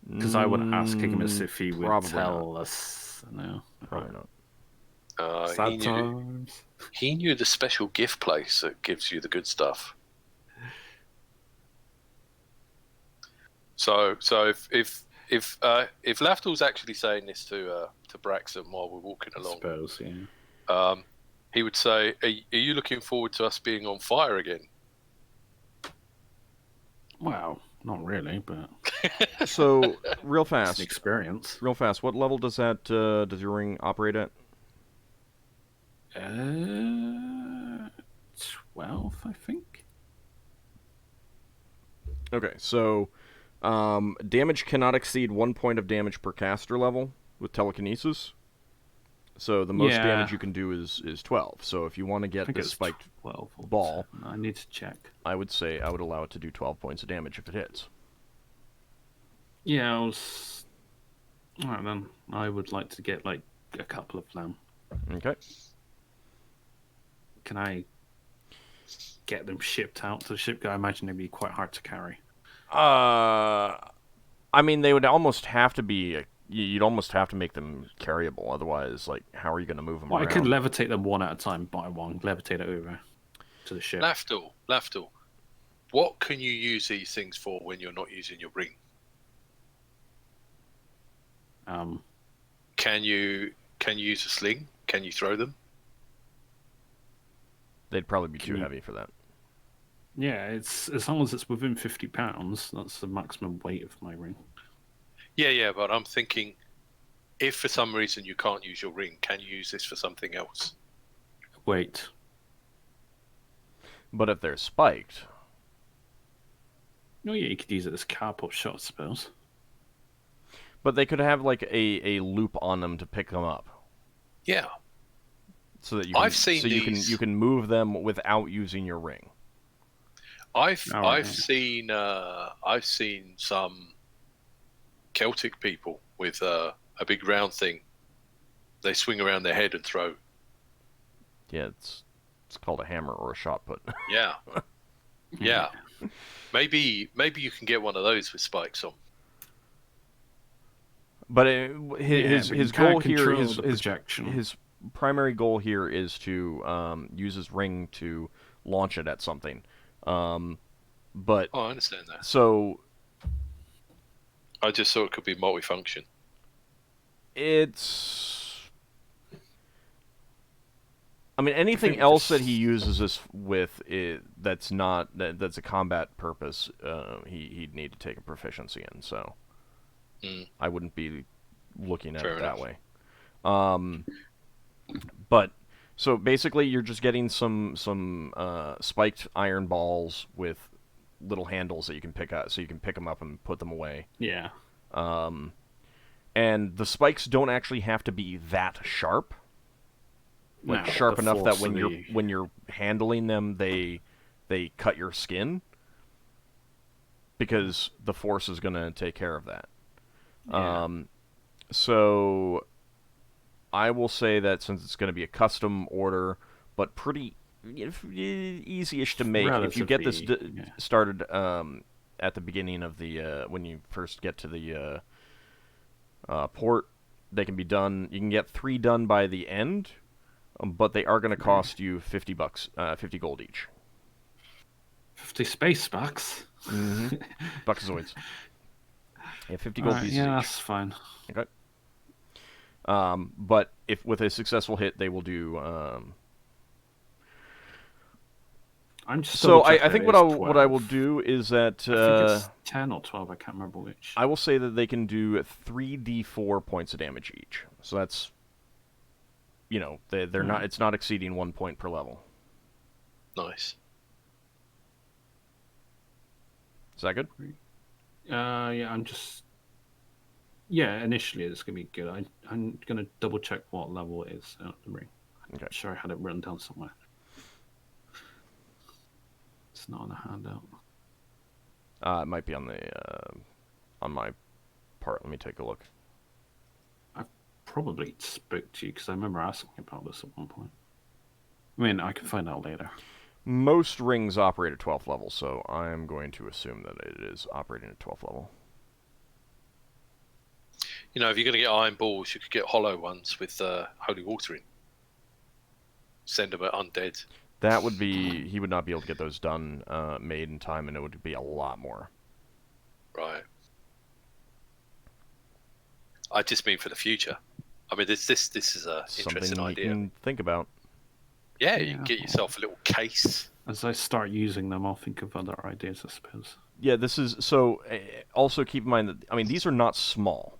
Because I would ask Sigmas if he would Probably tell not. us. No, Probably not. He knew the special gift place that gives you the good stuff. So if Lafdul's actually saying this to Braxon while we're walking along, I suppose, yeah. He would say, are you looking forward to us being on fire again? Well, not really, but So real it's fast, an experience. what level does that does your ring operate at? 12, I think. Okay, so damage cannot exceed 1 point of damage per caster level with telekinesis. So the most damage you can do is 12. So if you want to get this spiked 12 ball, I need to check. I would say I would allow it to do 12 points of damage if it hits. Yeah, Alright then. I would like to get a couple of them. Okay. Can I get them shipped out to the ship? I imagine they'd be quite hard to carry. I mean, they would almost have to be. You'd almost have to make them carryable. Otherwise, how are you going to move them around? I could levitate them one at a time by one. Levitate it over to the ship. Lafdul, what can you use these things for when you're not using your ring? Can you use a sling? Can you throw them? They'd probably be too heavy for that. Yeah, it's as long as it's within 50 pounds. That's the maximum weight of my ring. Yeah, but I'm thinking, if for some reason you can't use your ring, can you use this for something else? Weight. But if they're spiked, Oh yeah, you could use it as cardboard shot, I suppose. but they could have like a loop on them to pick them up, Yeah, so that you can, I've seen so you these. can move them without using your ring. I've Alright. seen some Celtic people with a big round thing. They swing around their head and throw. Yeah, it's called a hammer or a shot put. Yeah, yeah. Maybe you can get one of those with spikes on. But His his goal here, the projection. his primary goal here is to use his ring to launch it at something. But Oh, I understand that. so I just thought it could be multifunction. it's, I mean, anything think else this- that he uses this with, that's a combat purpose, he'd need to take a proficiency in. So I wouldn't be looking at Fair it that enough. way. But so basically, you're just getting some spiked iron balls with little handles that you can pick up, so you can pick them up and put them away. Yeah. And the spikes don't actually have to be that sharp, like No, sharp the enough that force of the- when you're handling them, they cut your skin, because the force is going to take care of that. Yeah. So I will say that since it's going to be a custom order, but pretty easy-ish to make, if you get this Relatively, yeah. started at the beginning of the when you first get to the port, they can be done. You can get 3 done by the end, but they are going to cost you $50, 50 gold each. 50 space bucks. Buckazoids. Yeah, 50 gold pieces Yeah, each. that's fine. Okay. But if with a successful hit, they will do. I'm just So double-checking I think it what is I will 12. do is that I think it's 10 or 12. I can't remember which. I will say that they can do 3d4 points of damage each. So that's, they're not. It's not exceeding 1 point per level. Nice. Is that good? Yeah, I'm just. Yeah, initially it's gonna be good. I'm gonna double check what level it is out the ring. Okay. I'm sure I had it written down somewhere. It's not on the handout. It might be on the on my part. Let me take a look. Probably spoke to you because I remember asking about this at one point. I mean, I can find out later. Most rings operate at 12th level, so I'm going to assume that it is operating at 12th level. If you're going to get iron balls, you could get hollow ones with holy water in. Send them at undead. That would be, he would not be able to get those done, made in time, and it would be a lot more. Right. I just mean for the future. I mean, this is a interesting Something you idea. can think about. Yeah, you can get yourself a little case. As I start using them, I'll think of other ideas, I suppose. Yeah, this is, so, also keep in mind that, I mean, these are not small.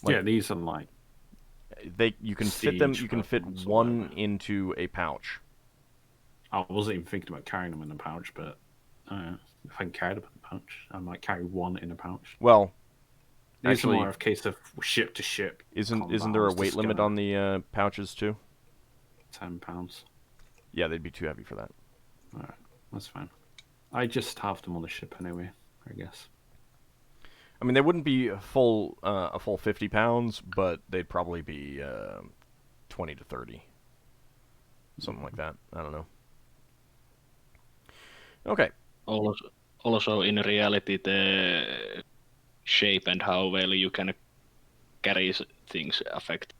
Yeah, these are like... You can fit them, you can fit weapons or one whatever. into a pouch. I wasn't even thinking about carrying them in a pouch, but if I can carry them in a pouch, I might carry one in a pouch. Well, These actually, are more of a case of ship to ship. isn't combat. there I a was weight just limit gonna- on the pouches too? £10. Yeah, they'd be too heavy for that. Alright, that's fine. I just have them on the ship anyway, I guess. I mean, they wouldn't be a full 50 pounds, but they'd probably be 20 to 30, something like that. I don't know. Okay. Also, in reality, the shape and how well you can carry things affect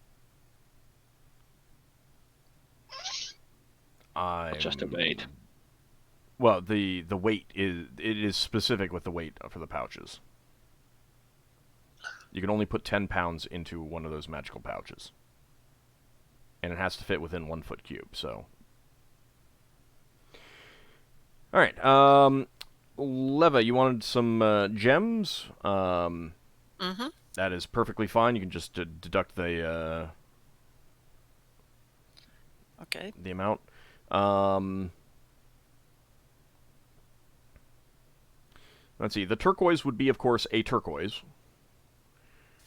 just the weight. Well, the weight is specific with the weight for the pouches. You can only put 10 pounds into one of those magical pouches, and it has to fit within 1 foot cube. So, All right. Leva, you wanted some gems? Mm-hmm. That is perfectly fine. You can just deduct Okay. the amount. Let's see. The turquoise would be, of course, a turquoise.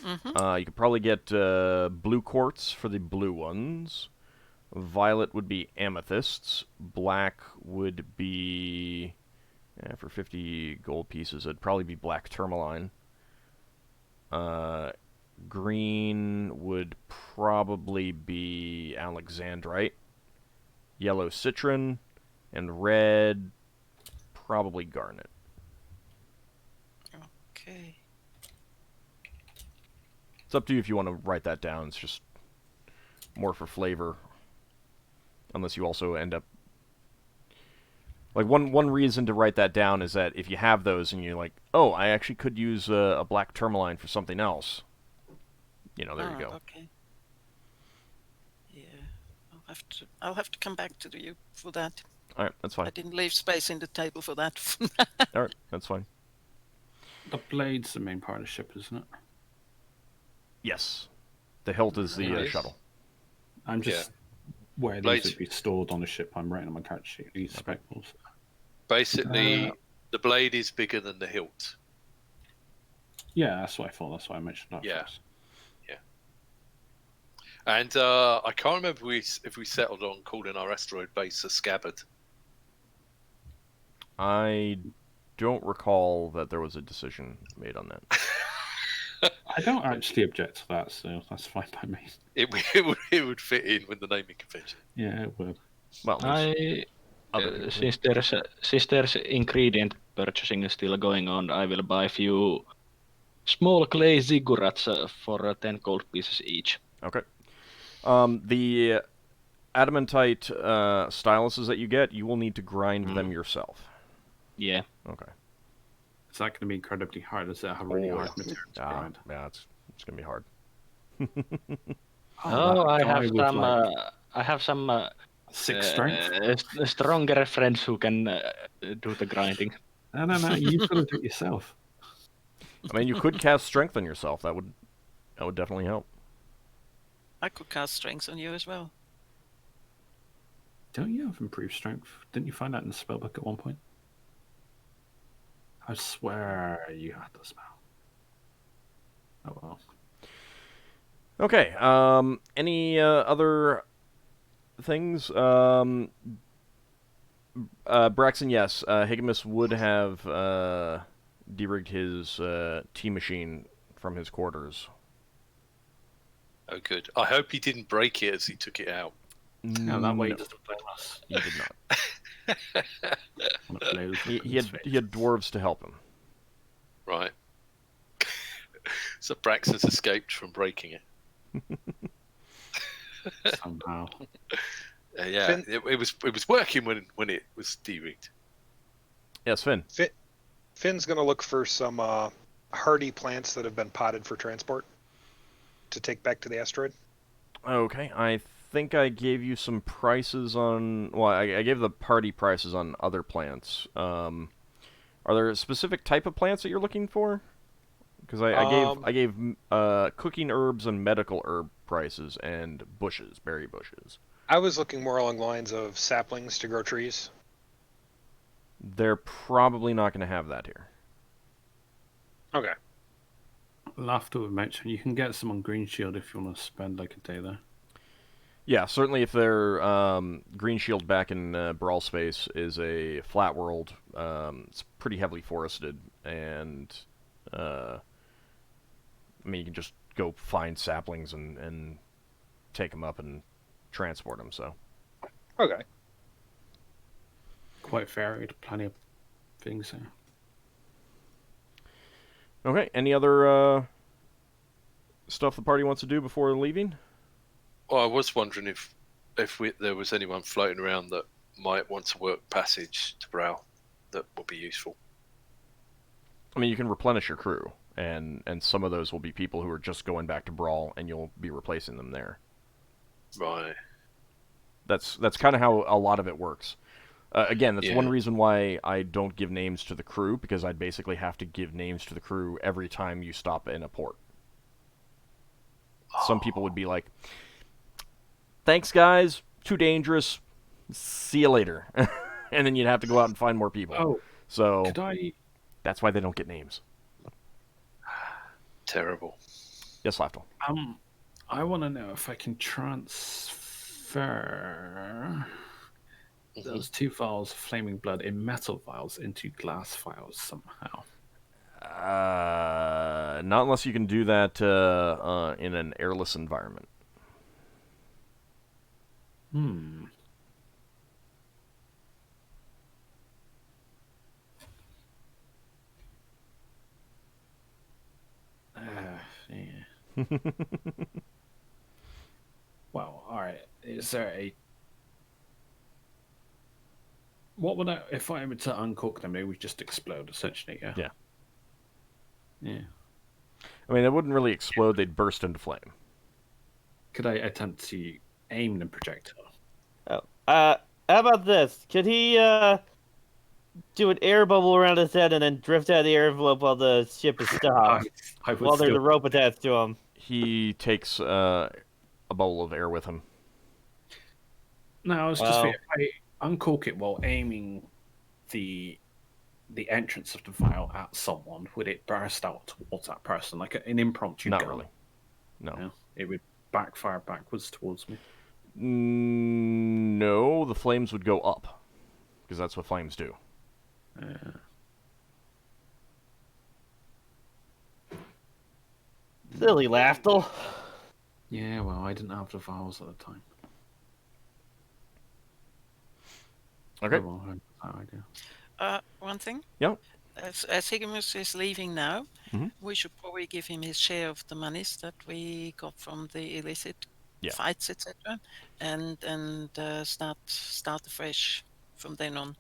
Mm-hmm. You could probably get blue quartz for the blue ones. Violet would be amethysts. Black would be... for 50 gold pieces, it'd probably be black tourmaline. Green would probably be alexandrite. Yellow citron. And red, probably garnet. Okay. It's up to you if you want to write that down. It's just more for flavor. Unless you also end up... Like, one reason to write that down is that if you have those and you're like, oh, I actually could use a black tourmaline for something else. You know, there you go. Okay. Yeah, I'll have to come back to you for that. All right, that's fine. I didn't leave space in the table for that. All right, that's fine. The blade's the main part of the ship, isn't it? Yes. The hilt is the Nice. shuttle. I'm just where these Blades. would be stored on the ship. I'm writing on my character sheet. These spectacles. Basically, the blade is bigger than the hilt. Yeah, that's what I thought. That's why I mentioned that Yeah. first. And I can't remember if we settled on calling our asteroid base a scabbard. I don't recall that there was a decision made on that. I don't actually object to that, so that's fine by me. It would fit in with the naming convention. Yeah, it would. Well, there's other people. Since there's ingredient purchasing still going on, I will buy a few small clay ziggurats for 10 gold pieces each. Okay. The adamantite styluses that you get, you will need to grind them yourself. Yeah. Okay. Is that going to be incredibly hard? Is that a really Oh, hard material to grind? Yeah, it's going to be hard. Oh, that guy with, like, I have some 6 strength? stronger friends who can do the grinding. No, you've got to do it yourself. I mean, you could cast strength on yourself. That would definitely help. I could cast strength on you as well. Don't you have improved strength? Didn't you find that in the spellbook at one point? I swear you had the spell. Oh well. Okay. Any other things? Braxon, yes. Higamus would have derigged his tea machine from his quarters. Oh, good. I hope he didn't break it as he took it out. No, that way he doesn't blame us. He did not. On a blow He from his had dwarves to help him. Right. So Braxon's escaped from breaking it. face somehow. Yeah, Finn- it was working when it was de-rigged. Yes, Finn. Finn's going to look for some hardy plants that have been potted for transport to take back to the asteroid. Okay, I think I gave you some prices on... Well, I gave the party prices on other plants. Are there a specific type of plants that you're looking for? Because I gave cooking herbs and medical herb prices and bushes, berry bushes. I was looking more along the lines of saplings to grow trees. They're probably not going to have that here. Okay. Lafdul mentioned you can get some on Green Shield if you want to spend like a day there. Yeah, certainly if they're Green Shield back in Brawl Space is a flat world. It's pretty heavily forested, and I mean you can just go find saplings and take them up and transport them. So Okay. Quite varied, plenty of things there. okay, any other stuff the party wants to do before leaving? Well, I was wondering if there was anyone floating around that might want to work passage to Brow that would be useful. I mean, you can replenish your crew, and some of those will be people who are just going back to Brawl, and you'll be replacing them there. Right. That's kind of how a lot of it works. Again, that's one Yeah. reason why I don't give names to the crew, because I'd basically have to give names to the crew every time you stop in a port. Some people would be like, thanks, guys. Too dangerous. See you later. And then you'd have to go out and find more people. Oh, So could I? that's why they don't get names. Terrible. Yes, Lafdul. I want to know if I can transfer those 2 vials of flaming blood in metal vials into glass vials somehow. Not unless you can do that in an airless environment. Hmm. Yeah. Well, all right. Is there a? What would I if I were to uncork them? They would just explode, essentially. Yeah. Yeah. Yeah. I mean, they wouldn't really explode; they'd burst into flame. Could I attempt to aim the projectile? Oh. How about this? Could he do an air bubble around his head and then drift out of the air envelope while the ship is stopped? I would While there's still. a rope attached to him. He takes a bowl of air with him. No, I was just Well- thinking, if I uncork it while aiming the entrance of the vial at someone, would it burst out towards that person like an impromptu Not gun? really. No. No, it would backfire backwards towards me. No, the flames would go up, because that's what flames do. Silly Lafdul. Yeah, well, I didn't have the vials at the time. Okay. Oh, well, I had that idea. One thing. Yeah. As Higimus is leaving now, we should probably give him his share of the monies that we got from the illicit fights, etc., and start afresh from then on.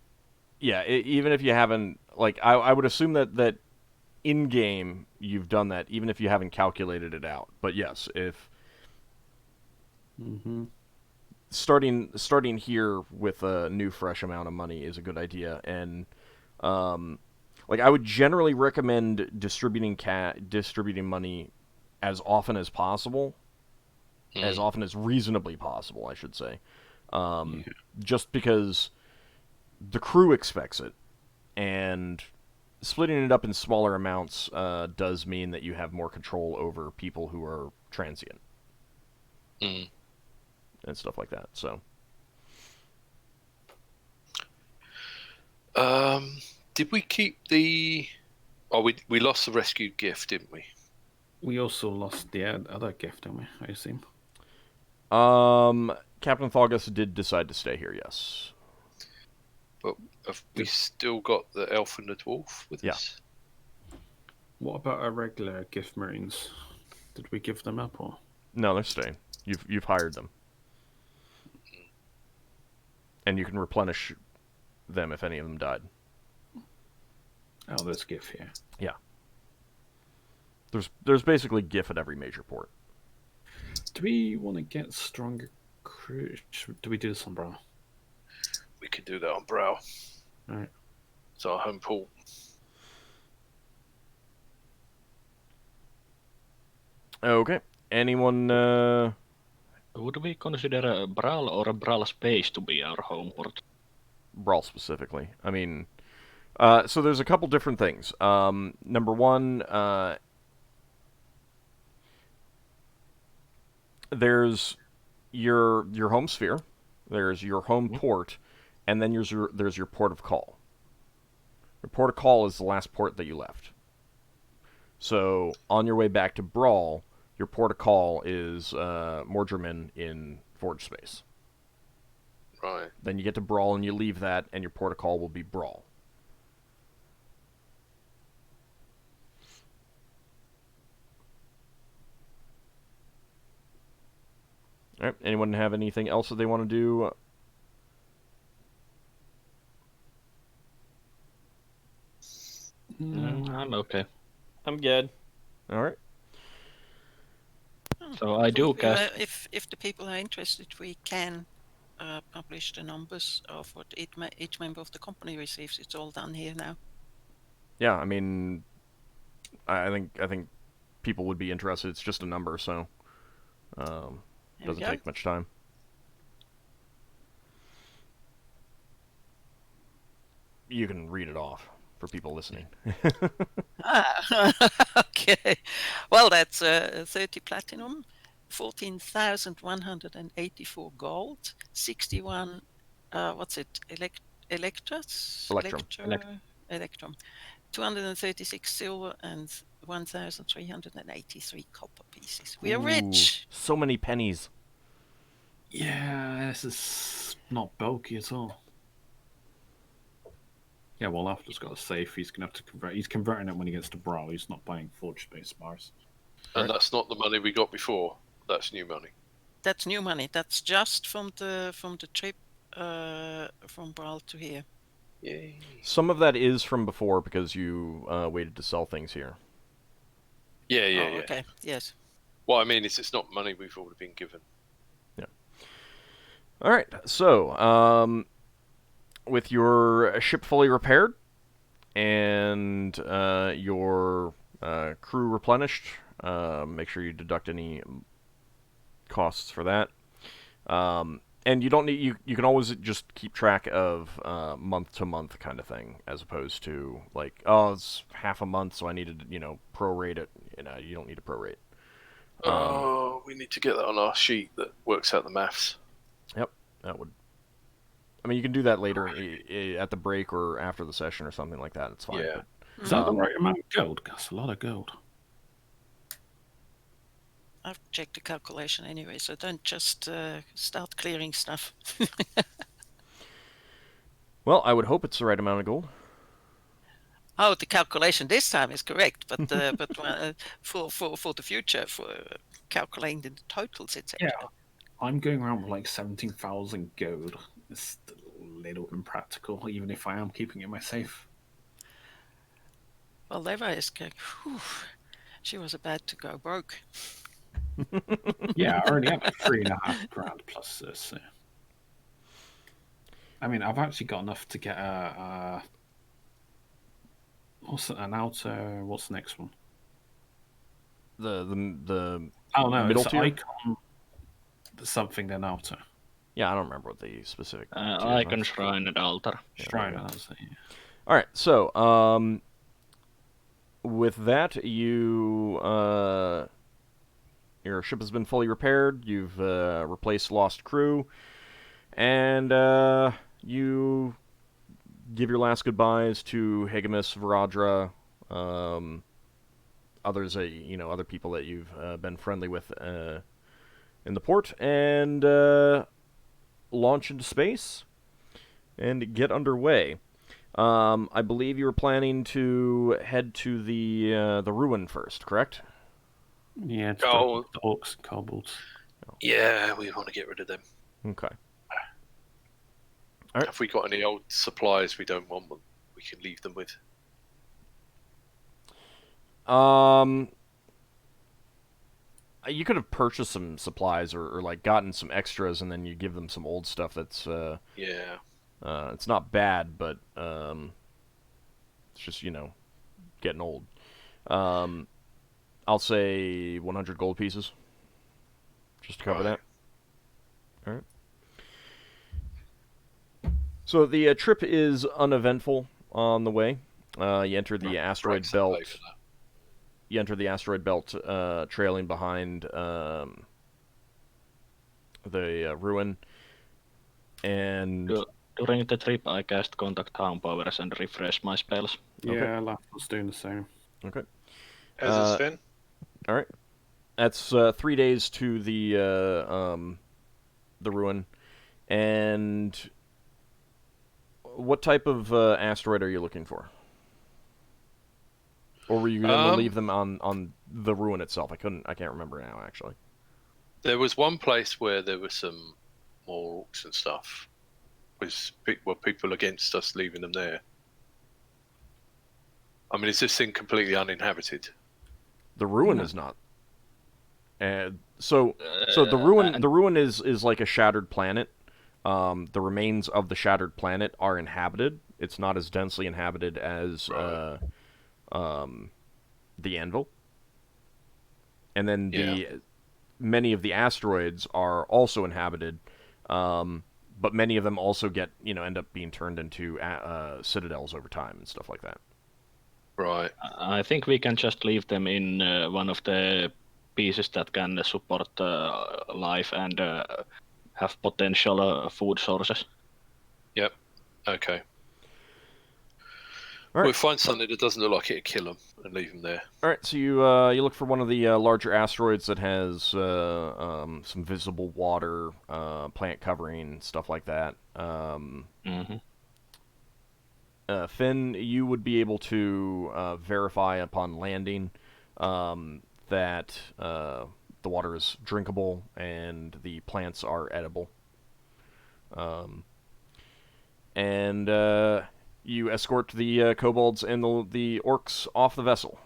Yeah, even if you haven't, like, I would assume that in game you've done that, even if you haven't calculated it out. But yes, if starting here with a new fresh amount of money is a good idea, and like I would generally recommend distributing money as often as possible, as often as reasonably possible, I should say, just because the crew expects it, and splitting it up in smaller amounts does mean that you have more control over people who are transient and stuff like that. So, did we keep the? Oh, we lost the rescued gift, didn't we? We also lost the other gift, didn't we? I assume. Captain Thogus did decide to stay here. Yes. But have we still got the elf and the dwarf with us? What about our regular gift marines? Did we give them up or? No, they're staying. You've hired them, and you can replenish them if any of them died. Oh, there's gift here. Yeah. There's basically GIF at every major port. Do we want to get stronger crew? Do we do this on Brow? We can do that on Brow. Alright. It's our home port. Okay. Anyone? Would we consider a Brawl or a Brawl space to be our home port? Brawl specifically. I mean, so there's a couple different things. Number one, there's your home sphere, there's your home port, and then there's your port of call. Your port of call is the last port that you left. So on your way back to Brawl, your port of call is Mordremin in Forge Space. Right. Then you get to Brawl and you leave that, and your port of call will be Brawl. All right. Anyone have anything else that they want to do? I'm okay. I'm good. All right. So I do cast. If the people are interested, we can publish the numbers of what each member of the company receives. It's all done here now. Yeah, I mean, I think people would be interested. It's just a number, so doesn't take much time. You can read it off for people listening. Okay. Well, that's 30 platinum, 14,184 gold, 61. What's it? Electrum. 236 silver and 1,383 copper pieces. We are rich. So many pennies. Yeah, this is not bulky at all. Yeah, well, Lafdul's got a safe. He's gonna have to convert. He's converting it when he gets to Brawl. He's not buying forge space bars. And that's not the money we got before. That's new money. That's new money. That's just from the trip from Brawl to here. Yay. Some of that is from before because you waited to sell things here. Yeah. Okay. Yes. What I mean is, it's not money we've already been given. Yeah. All right. So, with your ship fully repaired and your crew replenished, make sure you deduct any costs for that. And you don't need you can always just keep track of month to month kind of thing, as opposed to like, oh, it's half a month, so I need to prorate it. You don't need to prorate. We need to get that on our sheet that works out the maths. Yep, that would. I mean, you can do that later at the break or after the session or something like that. It's fine. Yeah. Is that the right amount of gold? That's a lot of gold. I've checked the calculation anyway, so don't just start clearing stuff. Well, I would hope it's the right amount of gold. Oh, the calculation this time is correct, but for the future, for calculating the totals, etc. Yeah, I'm going around with like 17,000 gold. It's a little impractical, even if I am keeping it in my safe. Well, Leva is going. Whew, she was about to go broke. Yeah, I already have 3.5 grand plus this. So. I mean, I've actually got enough to get what's an outer? What's the next one? The oh no, middle it's tier? icon. Something then outer. Yeah, I don't remember what the specific icon, shrine, and altar. Shrine, that was it. Yeah. All right, so with that, your ship has been fully repaired. You've replaced lost crew, and you give your last goodbyes to Hegemus, Varadra, others, other people that you've been friendly with in the port, and launch into space and get underway. I believe you were planning to head to the ruin first, correct? Yeah, the orcs and kobolds. Yeah, we want to get rid of them. Okay. All right. If we got any old supplies we don't want, we can leave them with. You could have purchased some supplies or like gotten some extras, and then you give them some old stuff that's yeah. It's not bad, but it's just getting old. I'll say 100 gold pieces, just to cover that. All right. So the trip is uneventful on the way. You enter the Asteroid Belt. You enter the Asteroid Belt, trailing behind the ruin. And during the trip, I cast Contact Town Powers and refresh my spells. Yeah, Lafdul's doing the same. Okay. As is Finn. All right. That's 3 days to the ruin. And what type of asteroid are you looking for? Or were you going to leave them on the ruin itself? I can't remember now, actually. There was one place where there were some more orcs and stuff. Were people against us leaving them there? I mean, is this thing completely uninhabited? The ruin is not. So the ruin is like a shattered planet. the remains of the shattered planet are inhabited. It's not as densely inhabited as the Anvil. And then many of the asteroids are also inhabited, but many of them also end up being turned into citadels over time and stuff like that. Right. I think we can just leave them in one of the pieces that can support life and have potential food sources. Yep. Okay. Right. We'll find something that doesn't look like it'd kill them and leave them there. All right, so you look for one of the larger asteroids that has some visible water, plant covering, stuff like that. Finn, you would be able to verify upon landing that the water is drinkable and the plants are edible. And you escort the kobolds and the orcs off the vessel.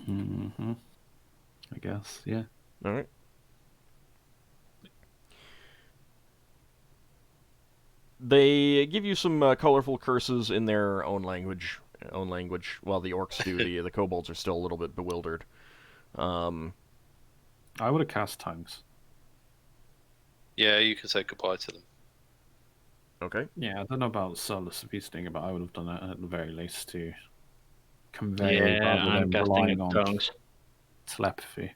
I guess, yeah. All right. They give you some colorful curses in their own language. While the orcs do. The kobolds are still a little bit bewildered. I would have cast tongues. Yeah, you can say goodbye to them. Okay. Yeah, I don't know about Solas feasting, but I would have done it at the very least to convey rather I'm than relying casting on tongues. telepathy.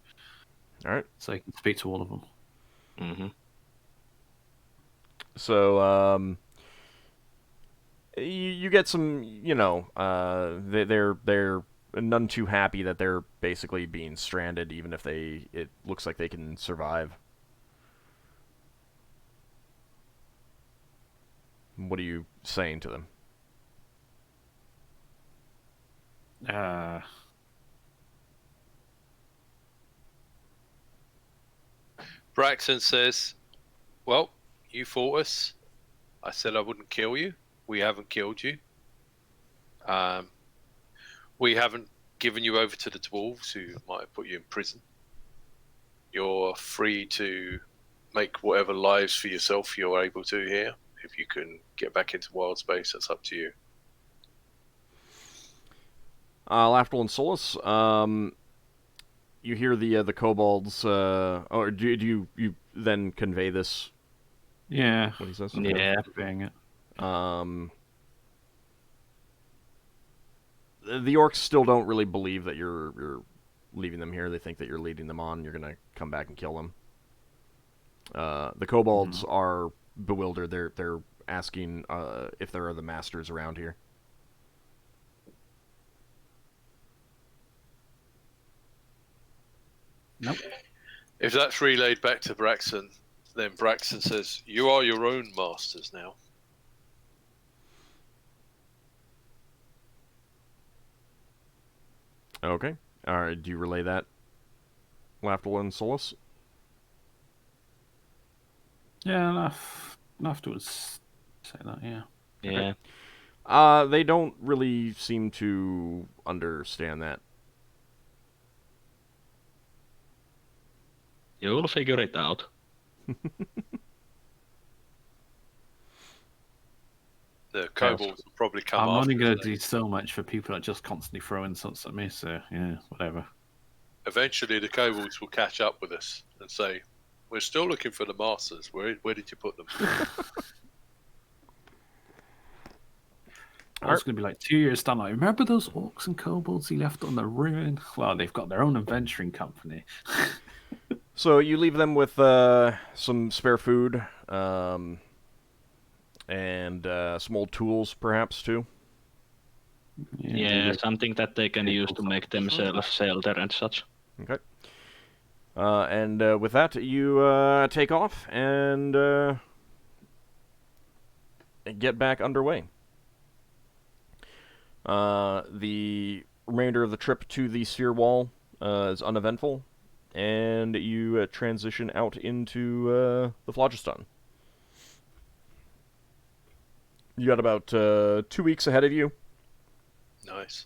All right. So I can speak to all of them. Mm-hmm. So you get some, they're none too happy that they're basically being stranded, even if it looks like they can survive. What are you saying to them? Braxon says, well, you fought us. I said I wouldn't kill you. We haven't killed you. We haven't given you over to the dwarves who might have put you in prison. You're free to make whatever lives for yourself you're able to here. If you can get back into wild space, that's up to you. Lafdul and Solas, you hear the kobolds, or do you then convey this? Yeah. What he says? Yeah. Conveying it. The orcs still don't really believe that you're leaving them here. They think that you're leading them on. You're gonna come back and kill them. The kobolds are bewildered. They're asking if there are the masters around here. Nope. If that's relayed back to Braxon, then Braxon says, you are your own masters now. Okay. All right. Do you relay that, Lafdul and Solas? Yeah, enough to say that, yeah. Yeah. They don't really seem to understand that. You'll figure it out. The kobolds will probably come I'm after only going us. to do so much for people that just constantly throw insults at me, so yeah, whatever. Eventually, the kobolds will catch up with us and say, we're still looking for the masters. Where did you put them? It's going to be like 2 years down. Like, remember those orcs and kobolds he left on the ruin? Well, they've got their own adventuring company. So you leave them with some spare food, and some old tools, perhaps, too. Yeah, something that they can use to make themselves shelter and such. Okay. And with that, you take off and get back underway. The remainder of the trip to the sphere wall is uneventful, and you transition out into the Phlogiston. You got about 2 weeks ahead of you. Nice.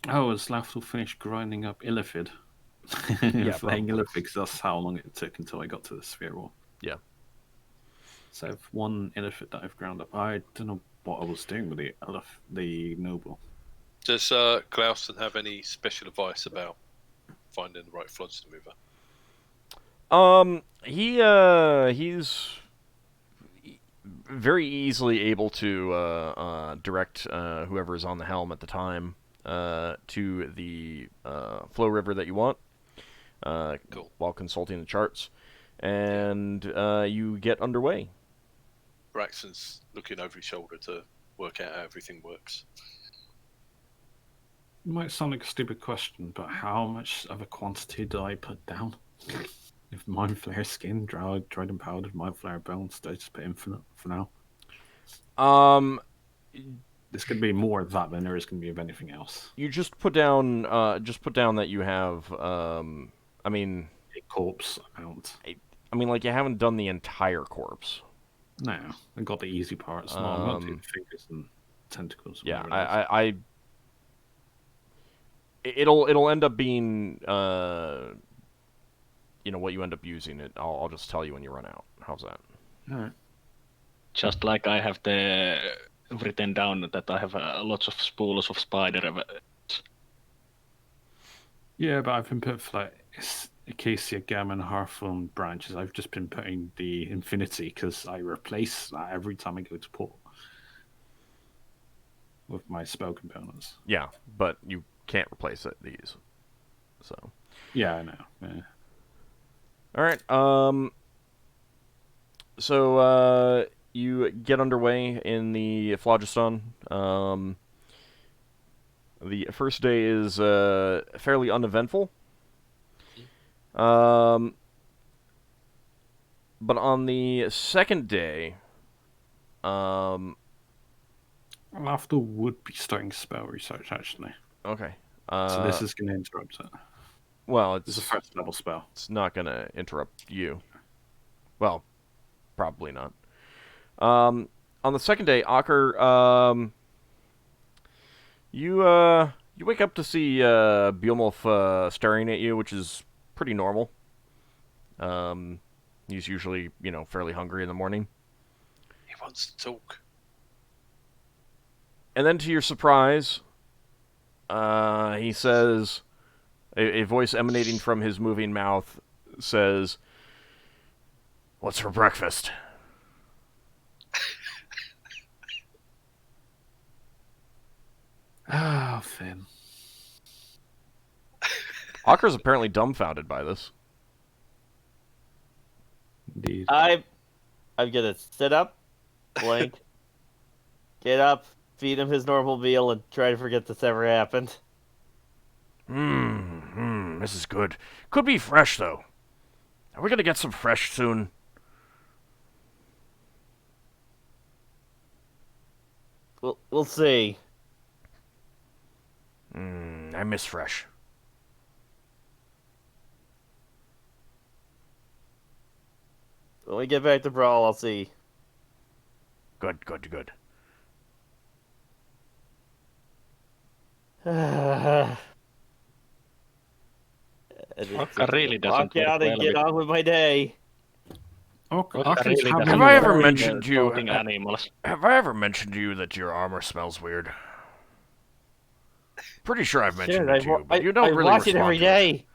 Oh, has Lafdul finished grinding up Illithid? Yeah, Playing probably. Illithix, that's how long it took until I got to the sphere wall. Yeah. So I've one Illithid that I've ground up. I don't know what I was doing with the noble. Does Glausten have any special advice about finding the right floods mover? He's very easily able to direct whoever is on the helm at the time to the flow river that you want Cool. while consulting the charts, and you get underway. Braxon's looking over his shoulder to work out how everything works. It might sound like a stupid question, but how much of a quantity do I put down? If Mind Flare Skin, dried and powdered, Mind Flare Bones, do I just put infinite for now? There's going to be more of that than there is going to be of anything else. You just put down that you have I mean, A corpse amount. I mean, like, you haven't done the entire corpse. No, I got the easy parts. No, I'm not doing fingers and tentacles. Yeah, whatever it is. it'll end up being what you end up using. I'll just tell you when you run out. How's that? All right. Just like I have written down that I have lots of spools of spider. Yeah, but I've been putting like Acacia, Gammon, Hearthstone branches. I've just been putting the Infinity because I replace that every time I go to port with my spell components. Yeah, but you can't replace these. So. Yeah, I know. Yeah. All right. So you get underway in the phlogiston. The first day is fairly uneventful. But on the second day, Lafdul would be starting spell research actually. Okay. So this is going to interrupt it. Well, It's a first level spell. It's not going to interrupt you. Well, probably not. On the second day, Ockar, you wake up to see Beowulf staring at you, which is pretty normal. He's usually, fairly hungry in the morning. He wants to talk. And then to your surprise, he says, a voice emanating from his moving mouth says, "What's for breakfast?" Ah, Finn. Ockar's apparently dumbfounded by this. Indeed. I'm gonna sit up, blink, get up, feed him his normal meal, and try to forget this ever happened. This is good. Could be fresh, though. Are we gonna get some fresh soon? We'll see. I miss fresh. When we get back to Brawl, I'll see. Good. Ockar really doesn't walk out work and well get on with my day. Ockar really doesn't Have I work ever well with mentioned you? floating animals. Have I ever mentioned to you that your armor smells weird? Pretty sure I've mentioned it to you, but you don't really wash respond it every to day.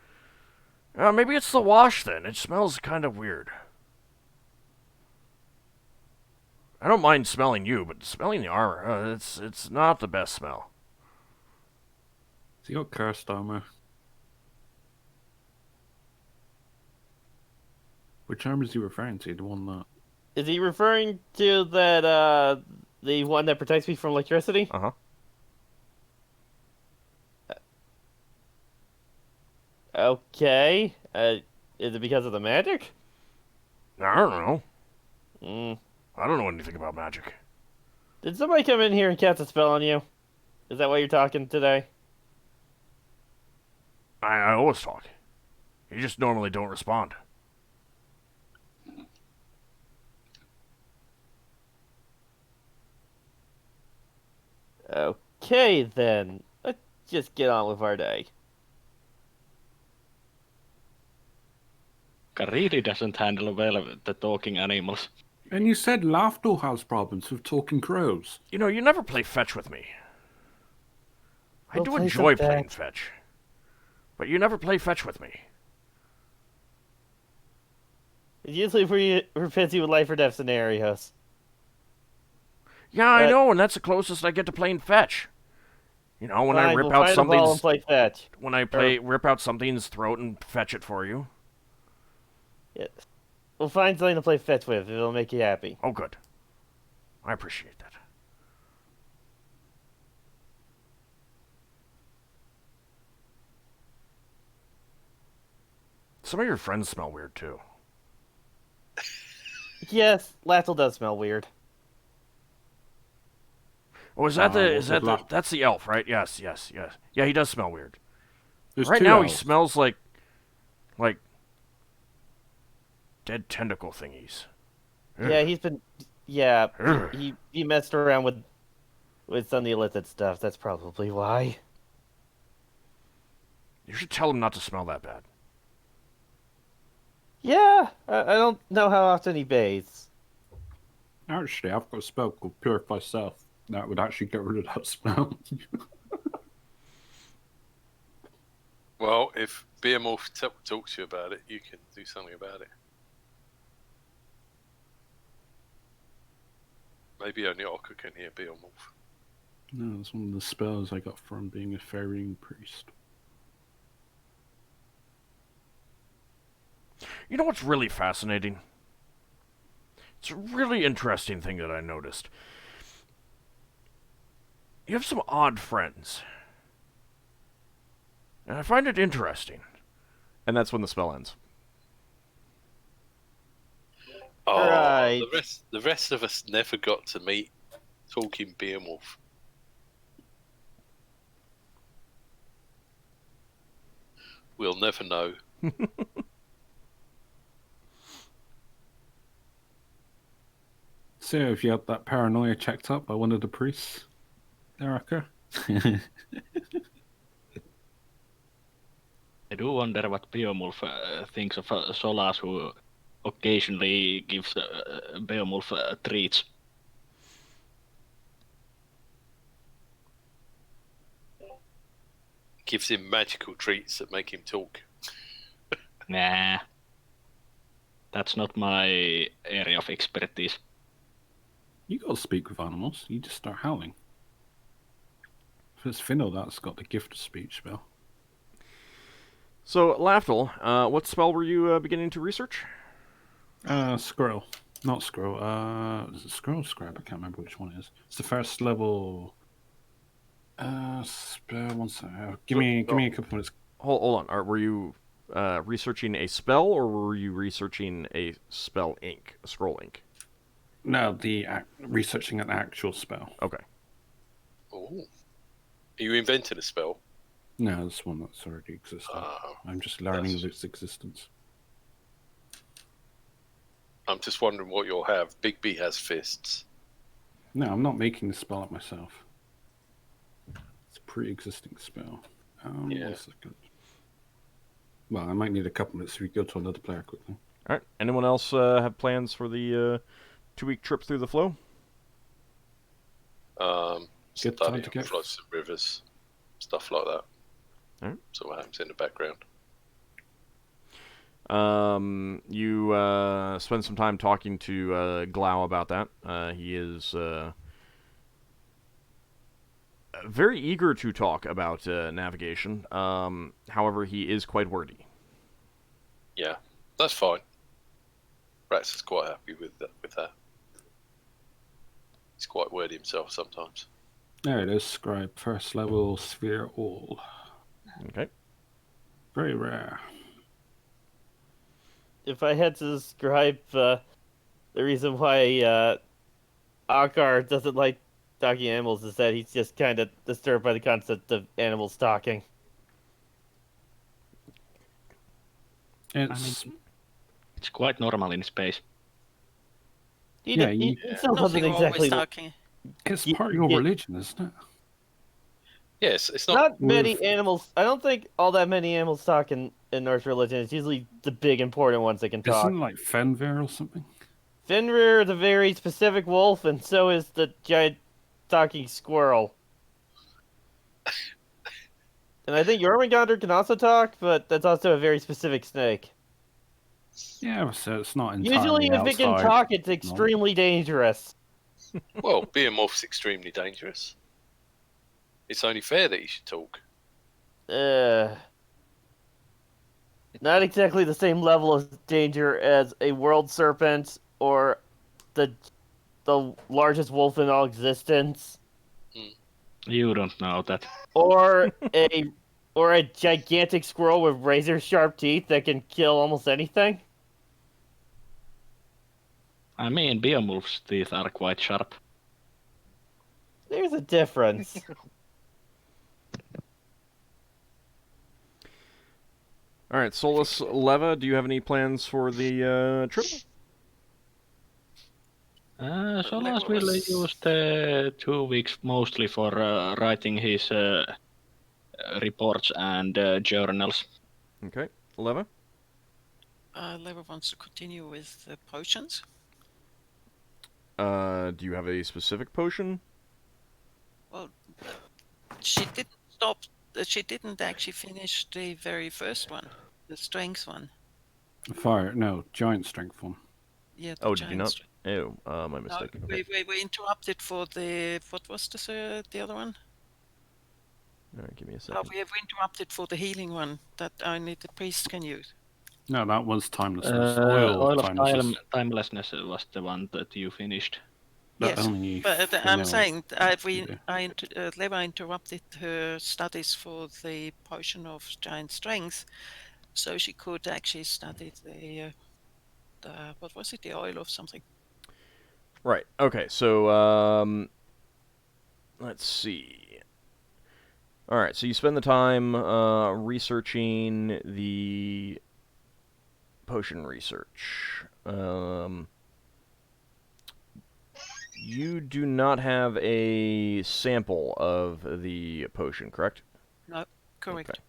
Maybe it's the wash then. It smells kind of weird. I don't mind smelling you, but smelling the armor, it's not the best smell. So you got cursed armor. Which armor is he referring to? The one that... Is he referring to that, the one that protects me from electricity? Uh-huh. Okay. Is it because of the magic? I don't know. Mm. I don't know anything about magic. Did somebody come in here and cast a spell on you? Is that why you're talking today? I always talk. You just normally don't respond. Okay, then. Let's just get on with our day. Ockar really doesn't handle well with the talking animals. And you said Lafdul has problems with talking crows. You know, you never play fetch with me. I We'll do play enjoy some playing fetch. fetch. But you never play fetch with me. It's usually for busy with life or death scenarios. Yeah, I know, and that's the closest I get to playing fetch. You know, when I rip we'll out find a ball and something's play fetch. when I rip out something's throat and fetch it for you. Yes. We'll find something to play fetch with. It'll make you happy. Oh, good. I appreciate that. Some of your friends smell weird too. Yes, Lafdul does smell weird. Oh, is that that's the elf, right? Yes. Yeah, he does smell weird. There's Right two now elves. he smells like dead tentacle thingies. Yeah, he's been. Yeah, Ugh. he messed around with some of the illicit stuff. That's probably why. You should tell him not to smell that bad. Yeah, I don't know how often he bathes. Actually, I've got a spell called Purify Self. That would actually get rid of that smell. Well, if Behemoth talks to you about it, you can do something about it. Maybe only Ockar can hear Behemoth. No, it's one of the spells I got from being a ferrying priest. You know what's really fascinating? It's a really interesting thing that I noticed. You have some odd friends. And I find it interesting. And that's when the spell ends. Oh, Right. the rest of us never got to meet talking Behemoth. We'll never know. So, have you had that paranoia checked up by one of the priests, Erica? I do wonder what Beowulf thinks of Solas, who occasionally gives Beowulf treats. Gives him magical treats that make him talk. Nah. That's not my area of expertise. You gotta speak with animals. You just start howling. If it's Finnel'ar, that's got the gift of speech spell. So, Lafdul, what spell were you beginning to research? Scroll. Not scroll. Is it scroll or scribe? I can't remember which one it is. It's the first level. Spell. One second. Give me a couple minutes. Hold on. Were you researching a spell, or were you researching a spell ink, a scroll ink? No, researching an actual spell. Okay. Oh. Are you inventing a spell? No, this one that's already existing. I'm just learning of its existence. I'm just wondering what you'll have. Big B has fists. No, I'm not making the spell up myself. It's a pre-existing spell. Yeah. 1 second. Well, I might need a couple minutes so we go to another player quickly. All right. Anyone else have plans for the 2-week trip through the flow? Good time Studying to get- floods and rivers, stuff like that. All right. So what happens in the background? You spend some time talking to Glau about that. He is very eager to talk about navigation. However, he is quite wordy. Yeah, that's fine. Braxon's quite happy with that. He's quite wordy himself sometimes. There it is. Scribe. First level sphere all. Okay. Very rare. If I had to describe the reason why Ockar doesn't like talking animals is that he's just kind of disturbed by the concept of animals talking. It's It's quite normal in space. He Yeah, still doesn't Nothing wrong with exactly. talking. part of your Yeah. religion, isn't it? Yes, it's not. Not many animals. I don't think all that many animals talk in in Norse religion, it's usually the big important ones that can talk. Isn't it like Fenrir or something? Fenrir is a very specific wolf, and so is the giant talking squirrel. And I think Jormungandr can also talk, but that's also a very specific snake. Yeah, so it's not entirely Usually, if it can outside. talk, it's extremely dangerous. Well, being morph's extremely dangerous. It's only fair that he should talk. Not exactly the same level of danger as a world serpent or the largest wolf in all existence, You don't know that. or a gigantic squirrel with razor sharp teeth that can kill almost anything. I mean, Beowulf's teeth are quite sharp. There's a difference. All right, Solas, Leva, do you have any plans for the trip? Solas will use the 2 weeks mostly for writing his reports and journals. Okay, Leva? Leva wants to continue with the potions. Do you have a specific potion? Well, she didn't stop. She didn't actually finish the very first one, the strength one. Giant strength one. Yeah. Oh, did you not? Oh, my mistake. No, Okay. we interrupted for the what was the other one? All right, give me a Oh, second. we have interrupted for the healing one that only the priest can use. No, that was timelessness. Oil Oil of of timelessness. Timelessness was the one that you finished. That Yes, only but I'm Finnel'ar saying could do. Leva interrupted her studies for the potion of giant strength, so she could actually study the what was it, the oil of something. Right. Okay. So, let's see. All right. So you spend the time researching the potion research. You do not have a sample of the potion, correct? No, correct. Okay.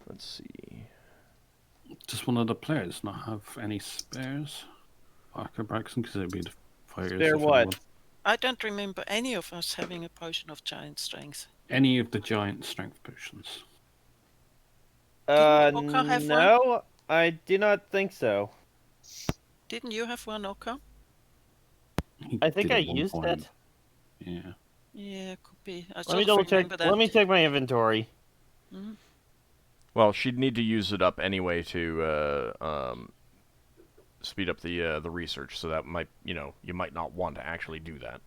Let's see. Does one of the players not have any spares? Ockar, Braxon, because it would be the fighters. Spare if it what? would. I don't remember any of us having a potion of giant strength. Any of the giant strength potions. Didn't Ockar have one? No, I do not think so. Didn't you have one, Ockar? He I think did I at one used point. it. Yeah. Yeah, could be. I Let sort me of double check. remember that. Let me check my inventory. Mhm. Well, she'd need to use it up anyway to speed up the research. So that might, you might not want to actually do that.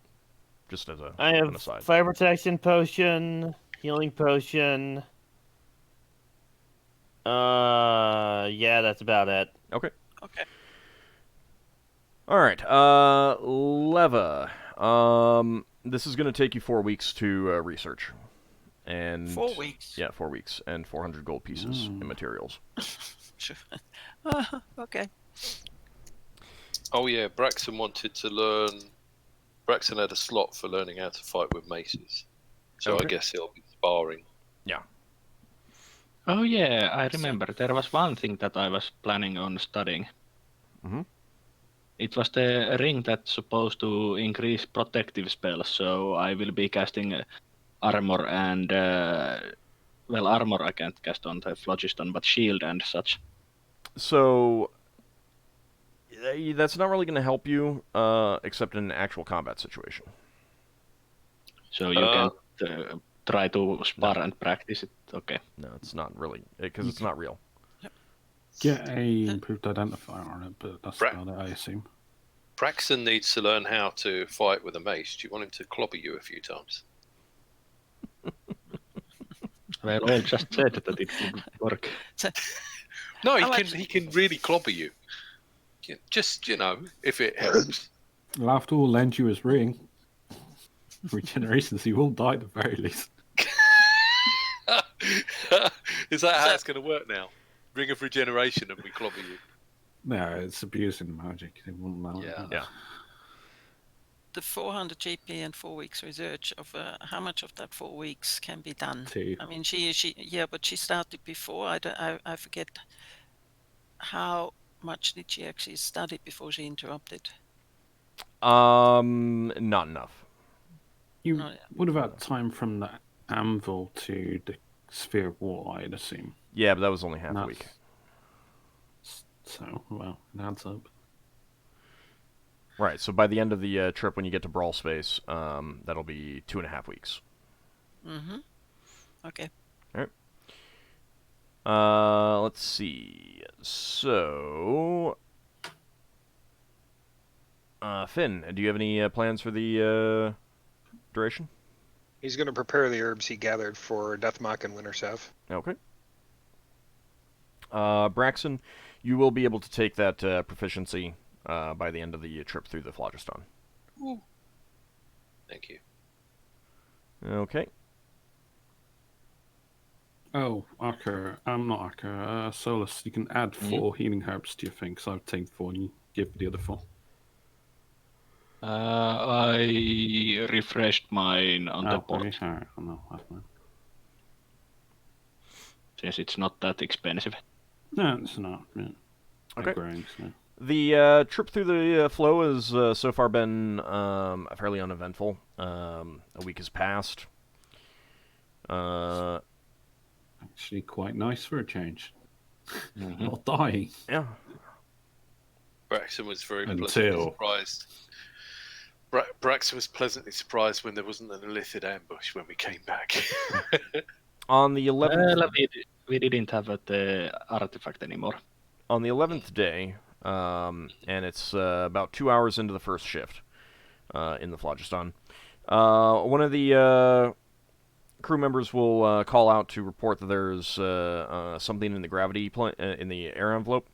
Just as I an have aside. fire protection potion, healing potion. Yeah, that's about it. Okay. Okay. All right. Leva. This is going to take you 4 weeks to research. And 4 weeks. Yeah, 4 weeks and 400 gold pieces in materials. Sure. Okay. Oh yeah, Braxon wanted to learn. Braxon had a slot for learning how to fight with maces, so Okay. I guess he'll be sparring. Yeah. Oh yeah, I remember. There was one thing that I was planning on studying. Mm-hmm. It was the ring that's supposed to increase protective spells, so I will be casting armor and... armor I can't cast on the phlogiston, but shield and such. So that's not really going to help you, except in an actual combat situation. So you can try to spar and practice it. Okay. No, it's not really, because it's not real. Get a improved identifier on it, but that's about it, I assume. Braxon needs to learn how to fight with a mace. Do you want him to clobber you a few times? Well, all just said that it would work. No, he can really clobber you. Just, if it helps. Lafdul will lend you his ring. Regeneration, so you will die at the very least. Is that how it's going to work now? Ring of regeneration and we clobber you. No, it's abusing magic. It wouldn't allow it. Yeah. the 400 GP and 4 weeks research of how much of that 4 weeks can be done? 2. I mean, but she started before. I forget how much did she actually study before she interrupted. Not enough. You Oh, yeah. would have had time from the anvil to the sphere of war, I'd assume. Yeah, but that was only half a week. So, well, it adds up. Right, so by the end of the trip, when you get to Brawl Space, that'll be 2.5 weeks. Mm-hmm. Okay. All right. Let's see. So, Finn, do you have any plans for the duration? He's going to prepare the herbs he gathered for Deathmock and Winter Salve. Okay. Braxon, you will be able to take that proficiency by the end of the trip through the Phlogiston. Ooh. Thank you. Okay. Oh, Ockar. I'm not Ockar. Solas, you can add 4 healing herbs to your thing, because I've taken 4 and you give the other 4. I refreshed mine on the bot, Okay. Alright, no, that's fine. since it's not that expensive. No, it's not. Yeah. Okay. Agreeing, so. The trip through the flow has so far been fairly uneventful. A week has passed. Actually, quite nice for a change. Not dying. Yeah. Braxon was very Until- pleasantly surprised. Braxon was pleasantly surprised when there wasn't an illithid ambush when we came back. On the 11th, Well, we didn't have the artifact anymore. on the 11th day, and it's about 2 hours into the first shift in the Phlogiston, one of the crew members will call out to report that there's something in the gravity in the air envelope.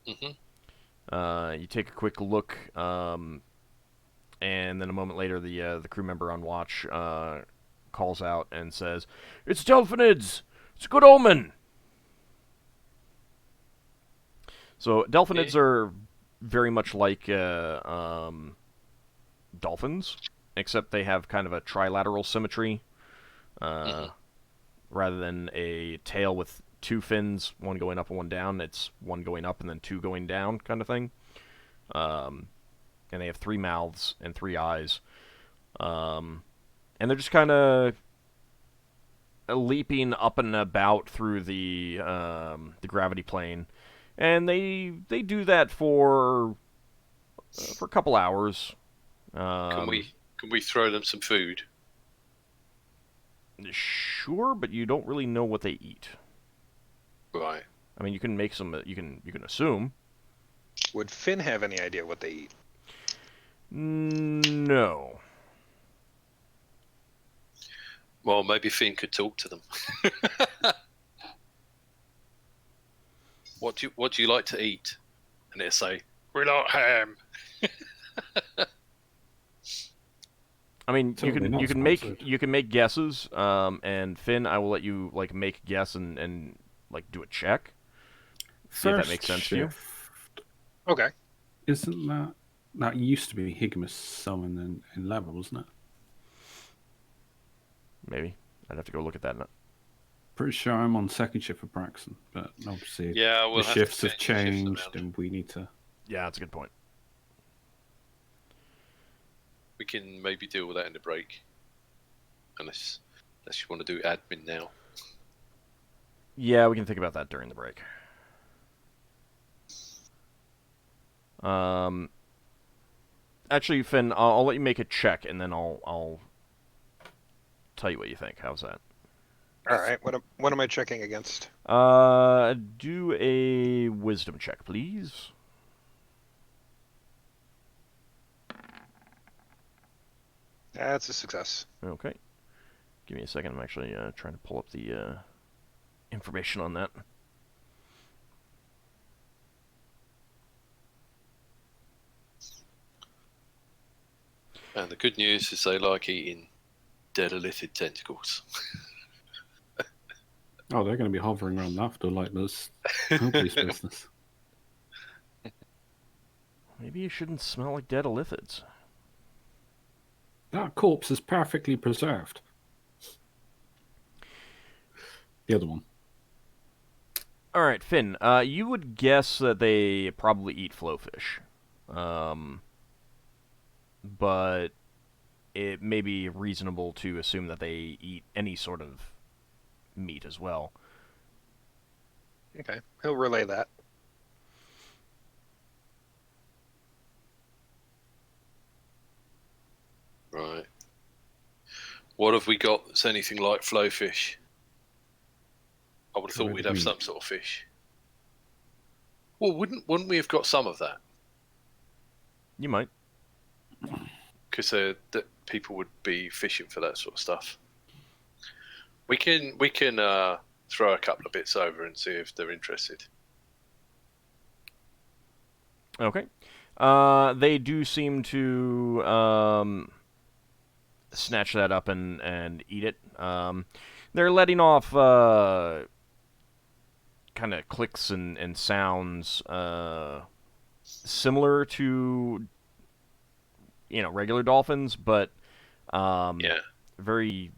Mm-hmm. You take a quick look, and then a moment later, the crew member on watch calls out and says, "It's Delphinids! It's a good omen!" So Delphinids are very much like dolphins, except they have kind of a trilateral symmetry. Rather than a tail with 2 fins, one going up and one down, it's one going up and then 2 going down kind of thing. And they have 3 mouths and 3 eyes. And they're just kind of leaping up and about through the gravity plane. And they do that for a couple hours. Can we throw them some food? Sure, but you don't really know what they eat. Right. I mean, you can make some. You can assume. Would Finn have any idea what they eat? No. Well, maybe Finn could talk to them. What do you like to eat? And they'll say, "We like ham." I mean, Totally not you can sponsored. make guesses. And Finn, I will let you make a guess and do a check. See if that makes sense to you. Okay. Isn't that used to be Higimus summon in level, wasn't it? Maybe I'd have to go look at that. Pretty sure I'm on second shift for Braxon, but obviously Yeah, we'll the have to shifts have change the shifts changed around. and we need to. Yeah, that's a good point. We can maybe deal with that in the break, unless you want to do admin now. Yeah, we can think about that during the break. Actually, Finn, I'll let you make a check, and then I'll tell you what you think. How's that? All right. What am I checking against? Do a wisdom check, please. That's a success. Okay. Give me a second. I'm actually trying to pull up the information on that. And the good news is they like eating dead illithid tentacles. Oh, they're going to be hovering around Lafdul like this. Nobody's business. Maybe you shouldn't smell like dead illithids. That corpse is perfectly preserved. The other one. All right, Finn. You would guess that they probably eat flowfish, but it may be reasonable to assume that they eat any sort of meat as well. Okay, he'll relay that. Right. What have we got that's anything like flowfish? I would have thought we'd have some sort of fish. Well, wouldn't we have got some of that? You might. Because that people would be fishing for that sort of stuff. We can throw a couple of bits over and see if they're interested. Okay. They do seem to snatch that up and eat it. They're letting off kind of clicks and sounds similar to regular dolphins, but very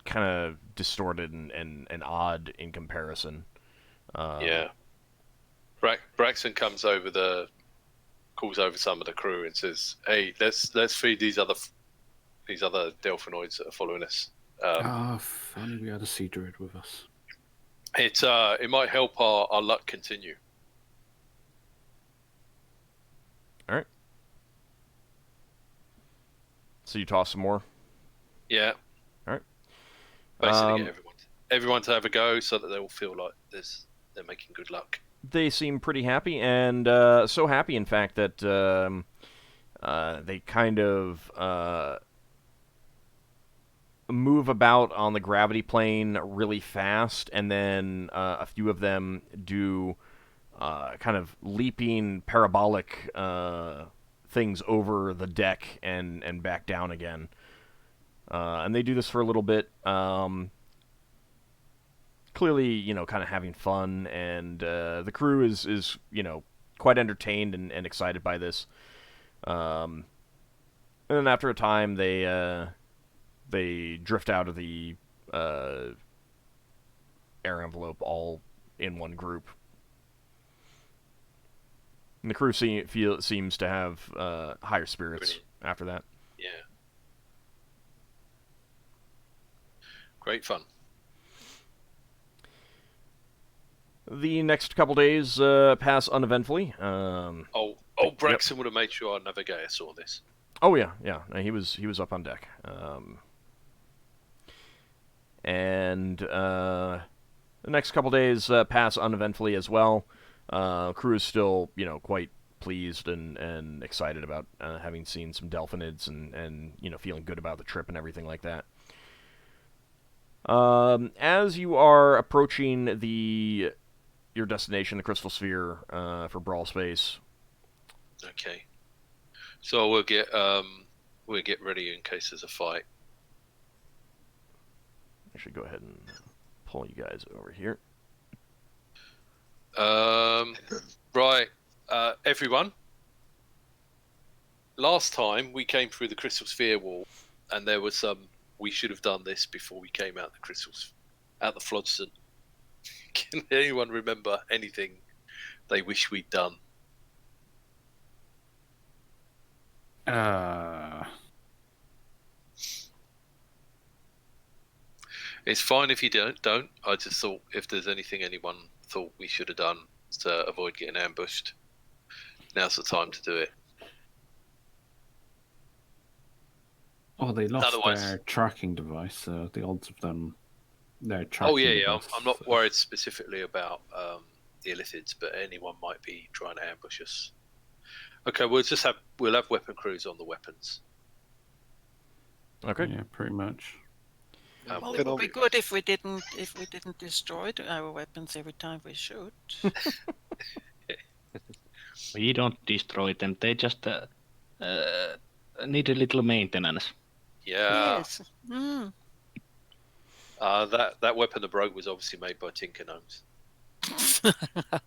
kind of distorted and odd in comparison. Braxon calls over some of the crew and says, "Hey, let's feed these other delphinoids that are following us." If only we had a sea druid with us. It might help our luck continue. All right. So you toss some more? Yeah. All right. Basically, get everyone to have a go so that they all feel like they're making good luck. They seem pretty happy, and so happy, in fact, that they kind of move about on the gravity plane really fast, and then a few of them do kind of leaping parabolic things over the deck and back down again. And they do this for a little bit. Clearly, kind of having fun, and the crew is quite entertained and excited by this. And then after a time, they drift out of the air envelope all in one group. And the crew seems to have higher spirits after that. Yeah. Great fun. The next couple days pass uneventfully. Braxon would have made sure our navigator saw this. Oh yeah. He was up on deck. And the next couple days pass uneventfully as well. Crew is still, quite pleased and excited about having seen some delphinids and feeling good about the trip and everything like that. As you are approaching your destination, the Crystal Sphere, for Brawl Space. Okay. So we'll get ready in case there's a fight. I should go ahead and pull you guys over here. Right, everyone. Last time we came through the Crystal Sphere wall, and there was some. We should have done this before we came out the Flodson. Can anyone remember anything they wish we'd done? It's fine if you don't. I just thought if there's anything anyone thought we should have done to avoid getting ambushed, now's the time to do it. Oh, they lost their tracking device, so the odds of them... their tracking device, I'm not worried specifically about the Illithids, but anyone might be trying to ambush us. Okay, we'll have weapon crews on the weapons. Okay. Yeah, pretty much. Well, it would be good if we didn't destroy our weapons every time we shoot. We don't destroy them. They just need a little maintenance. Yeah. Yes. Mm. That weapon that broke was obviously made by Tinker Gnomes.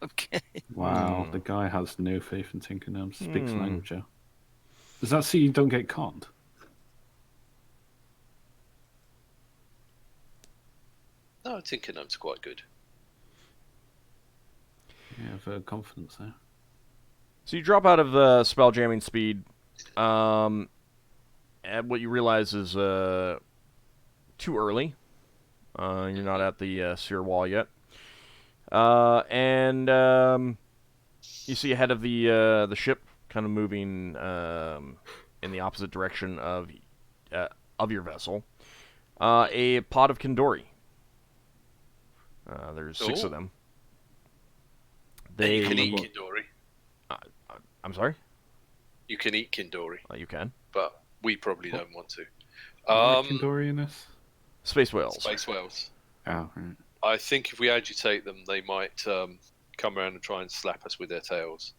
Okay. Wow, the guy has no faith in Tinker Gnomes. Speaks language, yeah. Does that see you don't get conned? No, I think Gnome's quite good. Yeah, for confidence there. So you drop out of spelljamming speed, and what you realize is too early. You're not at the sphere wall yet. And you see ahead of the ship, kind of moving in the opposite direction of your vessel, a pod of Kindori. There's 6 of them. And you can eat Kindori. I'm sorry? You can eat Kindori. You can. But we probably don't want to. Kindori in this? Space whales. Space whales. Oh, right. I think if we agitate them, they might come around and try and slap us with their tails.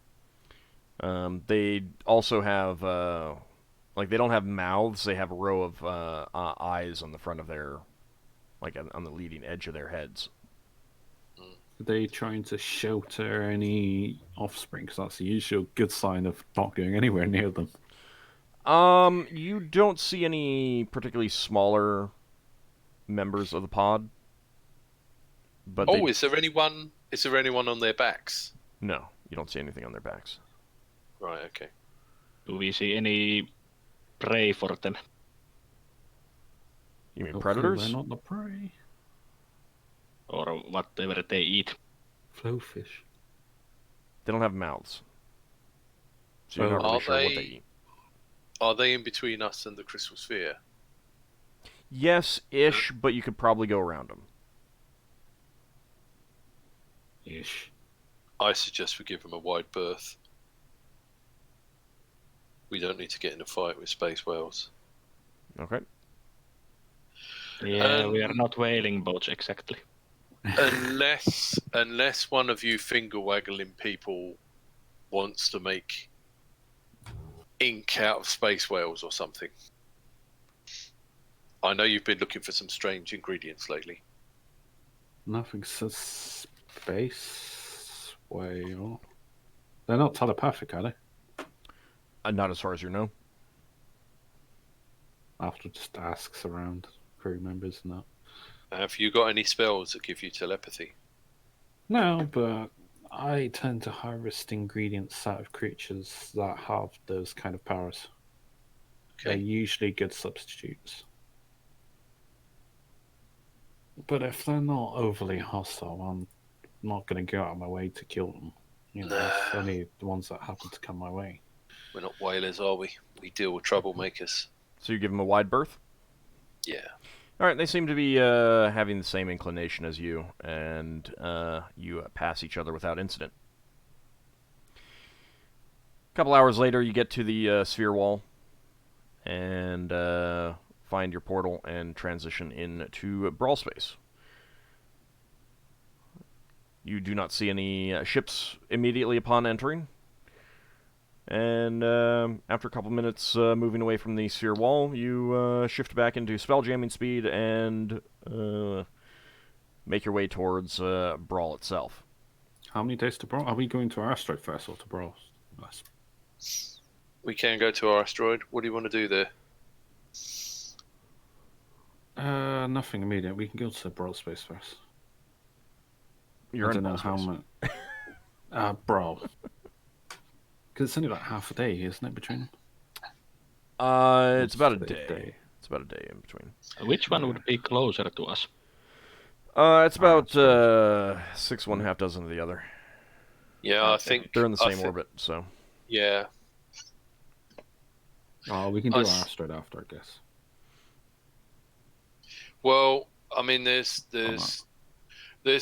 They also have, they don't have mouths. They have a row of eyes on the front of their, on the leading edge of their heads. Are they trying to shelter any offspring? Because that's the usual good sign of not going anywhere near them. You don't see any particularly smaller members of the pod. But is there anyone? Is there anyone on their backs? No, you don't see anything on their backs. Right. Okay. Do we see any prey for them? You mean predators? They're not the prey. Or whatever they eat? Flowfish. They don't have mouths. So you're not really sure what they eat. Are they in between us and the crystal sphere? Yes-ish, but you could probably go around them. Ish. I suggest we give them a wide berth. We don't need to get in a fight with space whales. Okay. Yeah, we are not whaling boats exactly. Unless one of you finger-waggling people wants to make ink out of space whales or something. I know you've been looking for some strange ingredients lately. Nothing says space whale. They're not telepathic, are they? Not as far as you know. After just asks around crew members and that. Have you got any spells that give you telepathy? No, but I tend to harvest ingredients out of creatures that have those kind of powers. Okay. They're usually good substitutes. But if they're not overly hostile, I'm not going to go out of my way to kill them. You know, it's only the ones that happen to come my way. We're not whalers, are we? We deal with troublemakers. So you give them a wide berth? Yeah. All right, they seem to be having the same inclination as you, and you pass each other without incident. A couple hours later, you get to the sphere wall, and find your portal and transition into brawl space. You do not see any ships immediately upon entering. And after a couple minutes moving away from the sphere wall, you shift back into spelljamming speed and make your way towards Brawl itself. How many days to Brawl? Are we going to our asteroid first or to Brawl? We can go to our asteroid. What do you want to do there? Nothing immediate. We can go to Brawl space first. You're I in don't know Brawl how space. much. Brawl. Because it's only like half a day, isn't it, between them? It's about a day. It's about a day in between. Which one would be closer to us? It's about 6 one, half dozen of the other. Yeah, I think they're in the same orbit. So yeah. Oh, we can do our asteroid after, I guess. Well, I mean, there's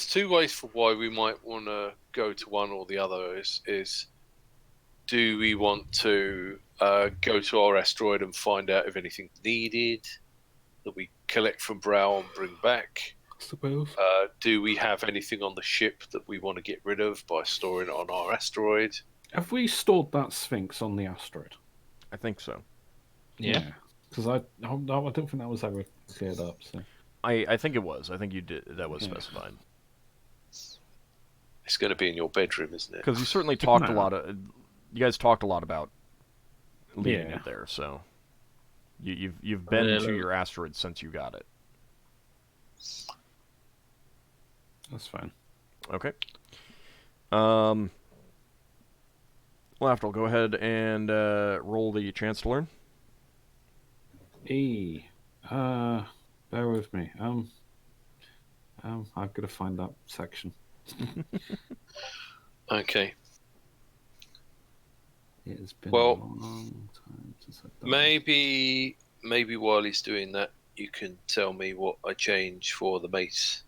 two ways for why we might want to go to one or the other. Is do we want to go to our asteroid and find out if anything's needed that we collect from Brow and bring back? I suppose. Do we have anything on the ship that we want to get rid of by storing it on our asteroid? Have we stored that Sphinx on the asteroid? I think so. Yeah. Because I don't think that was ever cleared up. So. I think it was. I think you did. That was specified. It's going to be in your bedroom, isn't it? Because you certainly talked a lot. You guys talked a lot about leaving Yeah. it there. So you've been Well, to your asteroid since you got it. That's fine. Okay. Lafdul, go ahead and roll the chance to learn. Bear with me. I've got to find that section. Okay. It has been Well, a long time since I've done maybe while he's doing that, you can tell me what I change for the mace.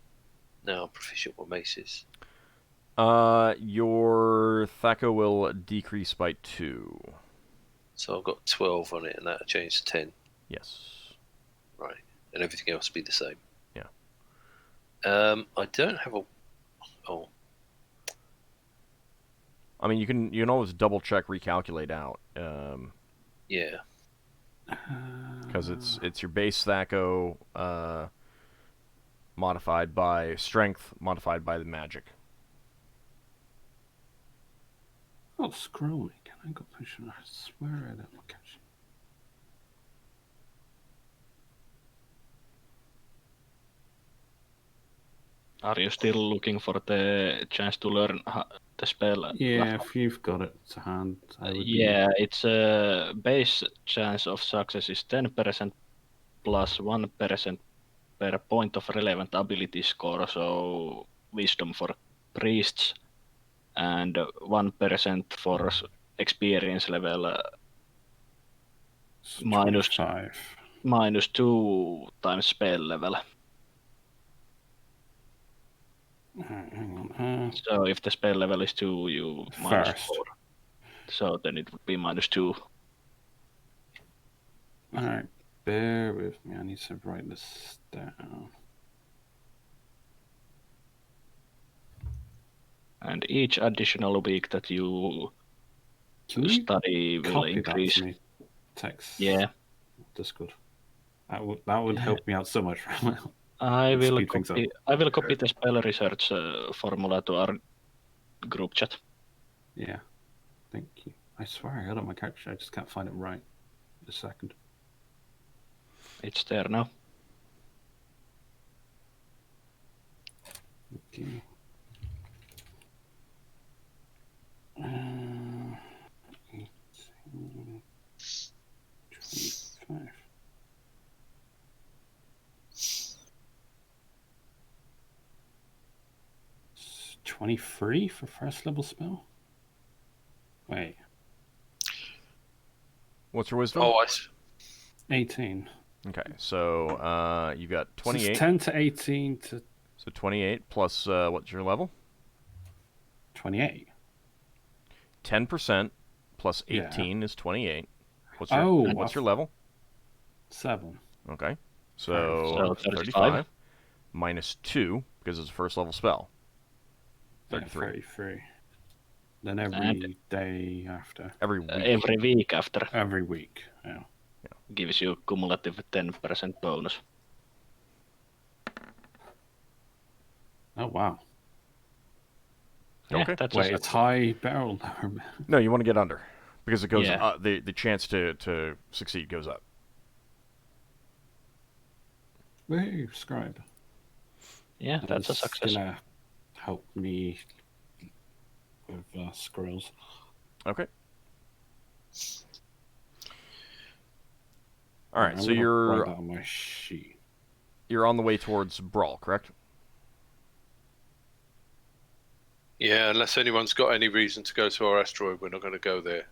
Now I'm proficient with maces. Your Thaco will decrease by 2. So I've got 12 on it, and that'll change to 10. Yes. Right. And everything else will be the same. Yeah. I don't have a... Oh. I mean, you can always double check, recalculate out. Yeah. Because it's your base Thaco modified by strength, modified by the magic. Oh, scroll me. Can I go push it? I swear I don't catch it. Are you still looking for the chance to learn the spell? Yeah, if you've got it to hand, I would Yeah, it's a base chance of success is 10% plus 1% per point of relevant ability score, so wisdom for priests, and 1% for experience level, be minus 25. -2 times spell level. Hang on. So if the spell level is 2, you minus First. 4. So then it would be -2. Alright, bear with me. I need to write this down. And each additional week that you Can you study will copy increase. that to me? Text. Yeah, That's good. That would help me out so much right now. I Let's will speed things copy. I will copy the spell research formula to our group chat. Yeah, thank you. I swear I had it on my character. I just can't find it right. A second. It's there now. Okay. 18, 25. It's 23 for first level spell? Wait, What's your wisdom? Oh, 18. Okay, so you got So it's 28. 10 to 18 to So 28 plus what's your level? 28. 10% plus 18 is 28. What's your Oh, level? 7. Okay, so So 35 minus 2 because it's a first level spell. 33. 33. Then every day after. Every week. Every week after Every week, yeah. gives you cumulative 10% bonus. Oh, wow. Yeah, Okay. that's Wait, it's high barrel number. No, you want to get under because it goes. Yeah. The chance to succeed goes up. Woo, scribe. Yeah, that's a That's success. gonna help me with scrolls. Okay. All right, I'm so gonna you're write that on my sheet. you're on the way towards Brawl, correct? Yeah, unless anyone's got any reason to go to our asteroid, we're not going to go there.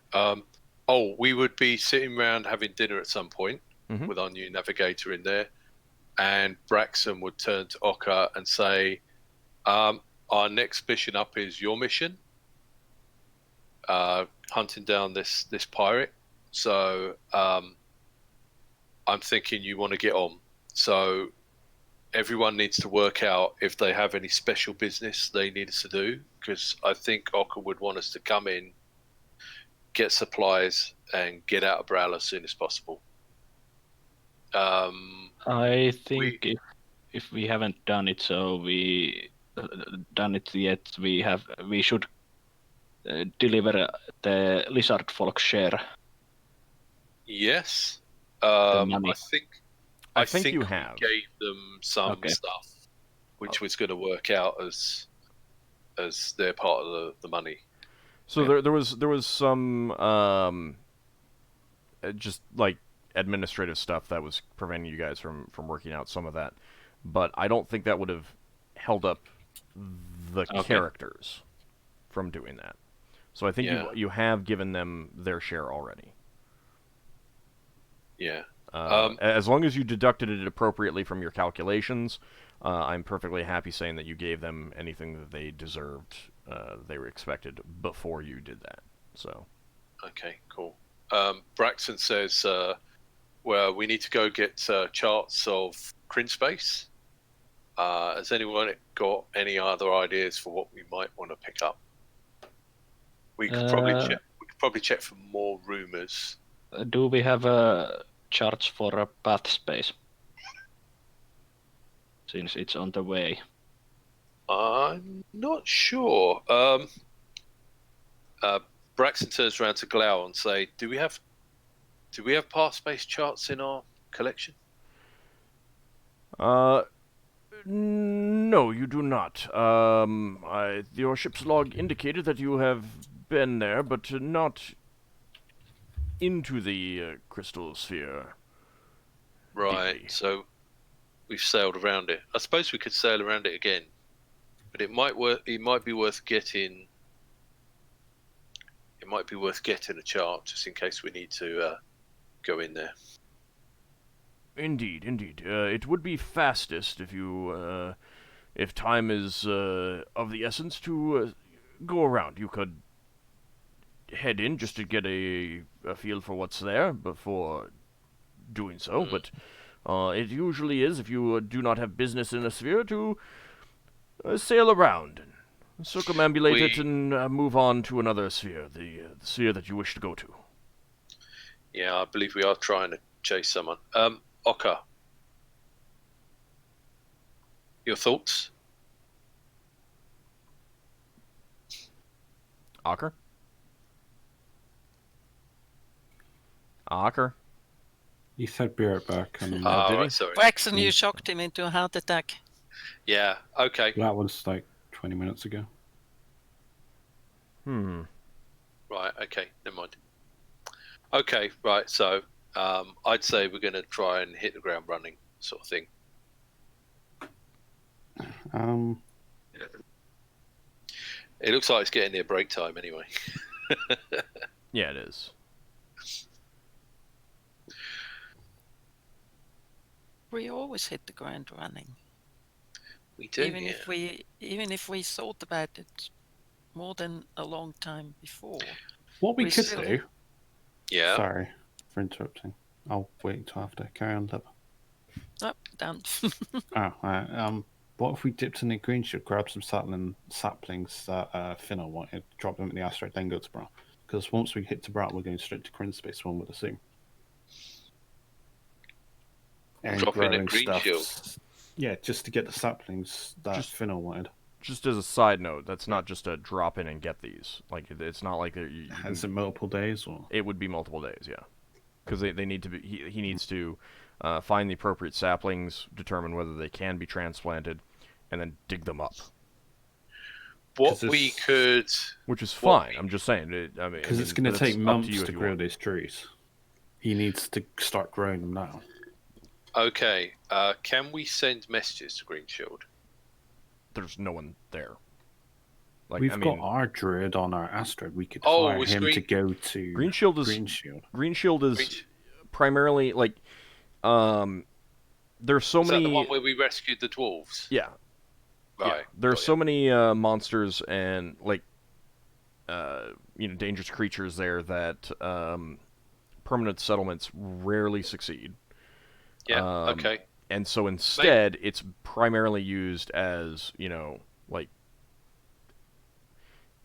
We would be sitting around having dinner at some point with our new navigator in there, and Braxon would turn to Ockar and say, our next mission up is your mission, hunting down this pirate. So I'm thinking you want to get on. So everyone needs to work out if they have any special business they need us to do, because I think Ockar would want us to come in, get supplies, and get out of Brawl as soon as possible. I think if we haven't done it, done it yet, we should deliver the lizard folk share Yes. money? I think you we have. gave them some stuff, which was going to work out as their part of the money. So there was some just like administrative stuff that was preventing you guys from working out some of that, but I don't think that would have held up the characters from doing that. So I think you have given them their share already. Yeah. As long as you deducted it appropriately from your calculations, I'm perfectly happy saying that you gave them anything that they deserved, they were expected before you did that. So. Okay, cool. Braxon says, well, we need to go get charts of Crin space. Has anyone got any other ideas for what we might want to pick up? We could probably check for more rumors. Do we have charts for a path space? Since it's on the way. I'm not sure. Braxton turns around to Glau and say, "Do we have path space charts in our collection?" No, you do not. Your ship's log indicated that you have been there, but not into the crystal sphere. Right. Deeply. So we've sailed around it. I suppose we could sail around it again, but it might be worth getting. It might be worth getting a chart just in case we need to go in there. Indeed. It would be fastest if time is of the essence to go around. You could head in just to get a feel for what's there before doing so, but it usually is, if you do not have business in a sphere, to sail around and circumambulate it and move on to another sphere, the sphere that you wish to go to. Yeah, I believe we are trying to chase someone. Ockar, your thoughts? Ockar? Ockar? He said be right back. And did he? Right, sorry. Braxon, you shocked him into a heart attack. Yeah, okay. that was like 20 minutes ago. Right, okay, never mind. Okay, right, so I'd say we're going to try and hit the ground running, sort of thing. It looks like it's getting near break time anyway. Yeah, it is. We always hit the ground running. We do, Even if we thought about it more than a long time before. What we could still do. Yeah. Sorry for interrupting. I'll wait until after. Carry on, Deb. Oh, done. What if we dipped in the green shield, grab some saplings that Finnel'ar wanted, drop them in the asteroid, then go to Brat? Because once we hit to Brat, we're going straight to Crin space, one would assume. And Drop in a growing green stuff. shield. Yeah, just to get the saplings that Finnel'ar wanted. Just as a side note, that's not just a drop in and get these. Like, it's not like Is it multiple days or? It would be multiple days, yeah. Because they need to be. He needs to find the appropriate saplings, determine whether they can be transplanted, and then dig them up. What we could, which is fine. I'm just saying. Because it's going to take months to grow these trees. He needs to start growing them now. Okay. Can we send messages to Green Shield? There's no one there. Like, We've got our druid on our asteroid. We could Oh, hire was him Green- to go to Green Shield is Green Shield. Green Shield is Green- primarily like there's so Is many. that the one where we rescued the dwarves? Yeah. Right. Yeah. There's so many monsters and like dangerous creatures there that permanent settlements rarely succeed. Yeah. Okay. And so instead, it's primarily used as, like,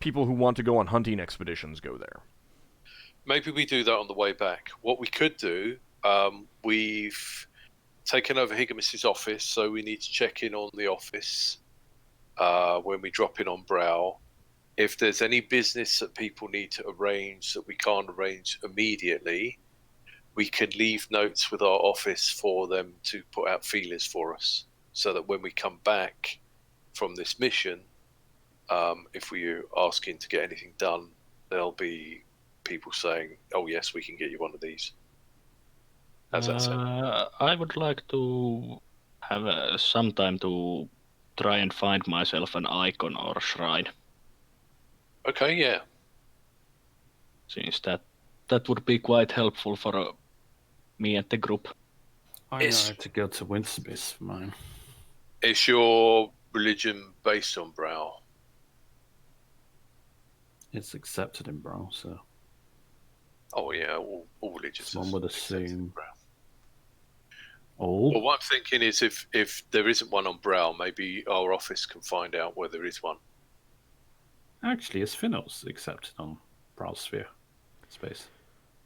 people who want to go on hunting expeditions go there. Maybe we do that on the way back. What we could do, we've taken over Higgamis's office, so we need to check in on the office when we drop in on Brow. If there's any business that people need to arrange that we can't arrange immediately, we can leave notes with our office for them to put out feelers for us, so that when we come back from this mission, if we're asking to get anything done, there'll be people saying, "Oh yes, we can get you one of these." How's that sound? I would like to have some time to try and find myself an icon or shrine, Okay, yeah. since that would be quite helpful for me and the group. I know It's- how to go to Winterbase for mine. Is your religion based on Brow? It's accepted in Brawl, so Oh yeah, all religions. Someone would are accepted in assume- Brow. all. Well, what I'm thinking is if there isn't one on Brow, maybe our office can find out where there is one. Actually, is Finnel's accepted on Brawl Sphere space?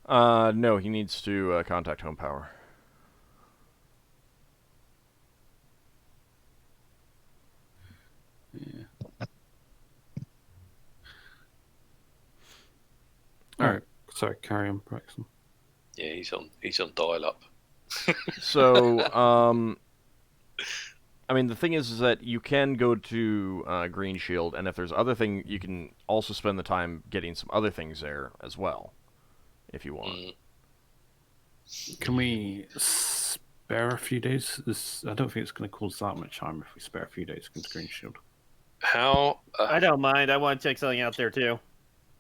No, he needs to contact Home Power. Yeah. All right. Sorry, carry on, Braxon. Yeah, he's on dial-up. So, I mean, the thing is that you can go to Green Shield, and if there's other thing, you can also spend the time getting some other things there as well, if you want. Can we spare a few days? I don't think it's going to cause that much harm if we spare a few days against Green Shield. How? I don't mind. I want to check something out there too.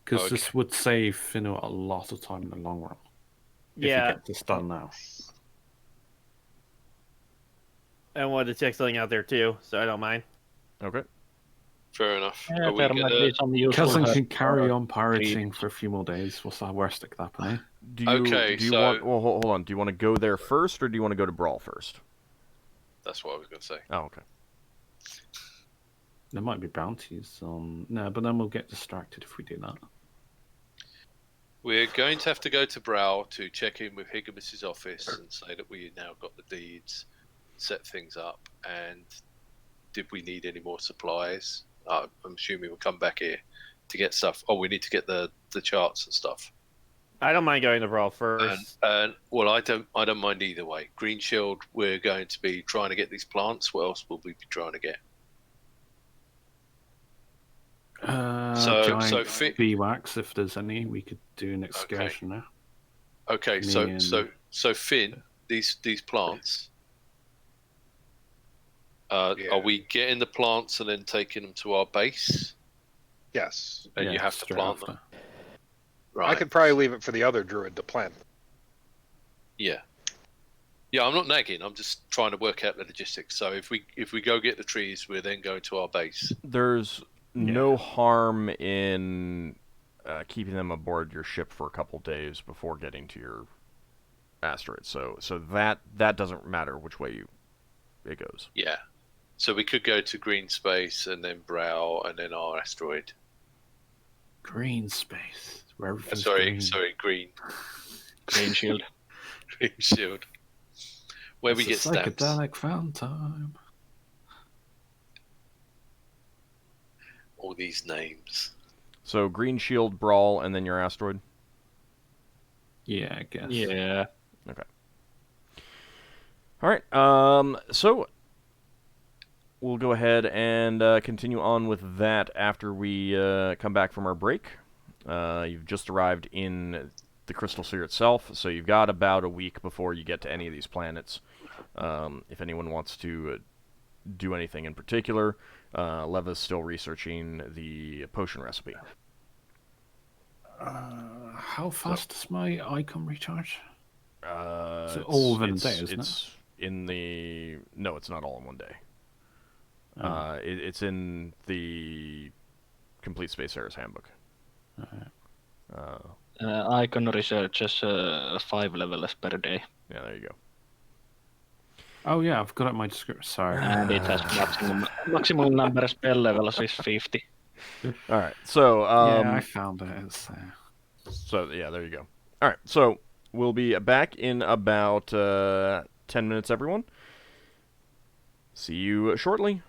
Because Okay. this would save Finnel a lot of time in the long run. If Yeah, you get this done now. I wanted to check something out there too, so I don't mind. Okay. Fair enough. Yeah, Are we there might gonna- be some useful Cousin help can carry for- on pirating for a few more days. What's the worst that could happen, eh? Do you, Okay, do you so- want? Well, hold on. Do you want to go there first, or do you want to go to Brawl first? That's what I was going to say. Oh, okay. There might be bounties on... No, but then we'll get distracted if we do that. We're going to have to go to Brow to check in with Higgamis's office and say that we now got the deeds, set things up, and did we need any more supplies? I'm assuming we'll come back here to get stuff. Oh, we need to get the charts and stuff. I don't mind going to Brawl first. And well, I don't mind either way. Green Shield, we're going to be trying to get these plants. What else will we be trying to get? Giant Fi- bee-wax, if there's any, we could do an excursion there. Okay, Me and- so Finn, these plants. Are we getting the plants and then taking them to our base? Yes. And Yeah, you have to straight plant after. them. Right. I could probably leave it for the other druid to plant. Yeah. Yeah, I'm not nagging. I'm just trying to work out the logistics. So if we go get the trees, we're then going to our base. There's no harm in keeping them aboard your ship for a couple days before getting to your asteroid. So that doesn't matter which way it goes. Yeah. So we could go to Green Space and then Brow and then our asteroid. Green space. Where everything's Sorry, green. Green Shield. Green Shield. Where we get It's a stamps. psychedelic found time. All these names. So Green Shield, Brawl, and then your asteroid. Yeah, I guess. Yeah. All right. So we'll go ahead and continue on with that after we come back from our break. You've just arrived in the Crystal Sphere itself, so you've got about a week before you get to any of these planets. If anyone wants to do anything in particular, Leva's still researching the potion recipe. How fast does my icon recharge? It's all within a day, isn't it? It's in the... No, it's not all in one day. Oh. It's in the Complete Space Era's Handbook. Icon researches 5 levels per day, Yeah, there you go. Oh yeah, I've got it in my description. Sorry. and it has maximum number of spell levels is 50. All right, so... yeah, I found it. It's, So, yeah, there you go. All right, so we'll be back in about 10 minutes, everyone. See you shortly.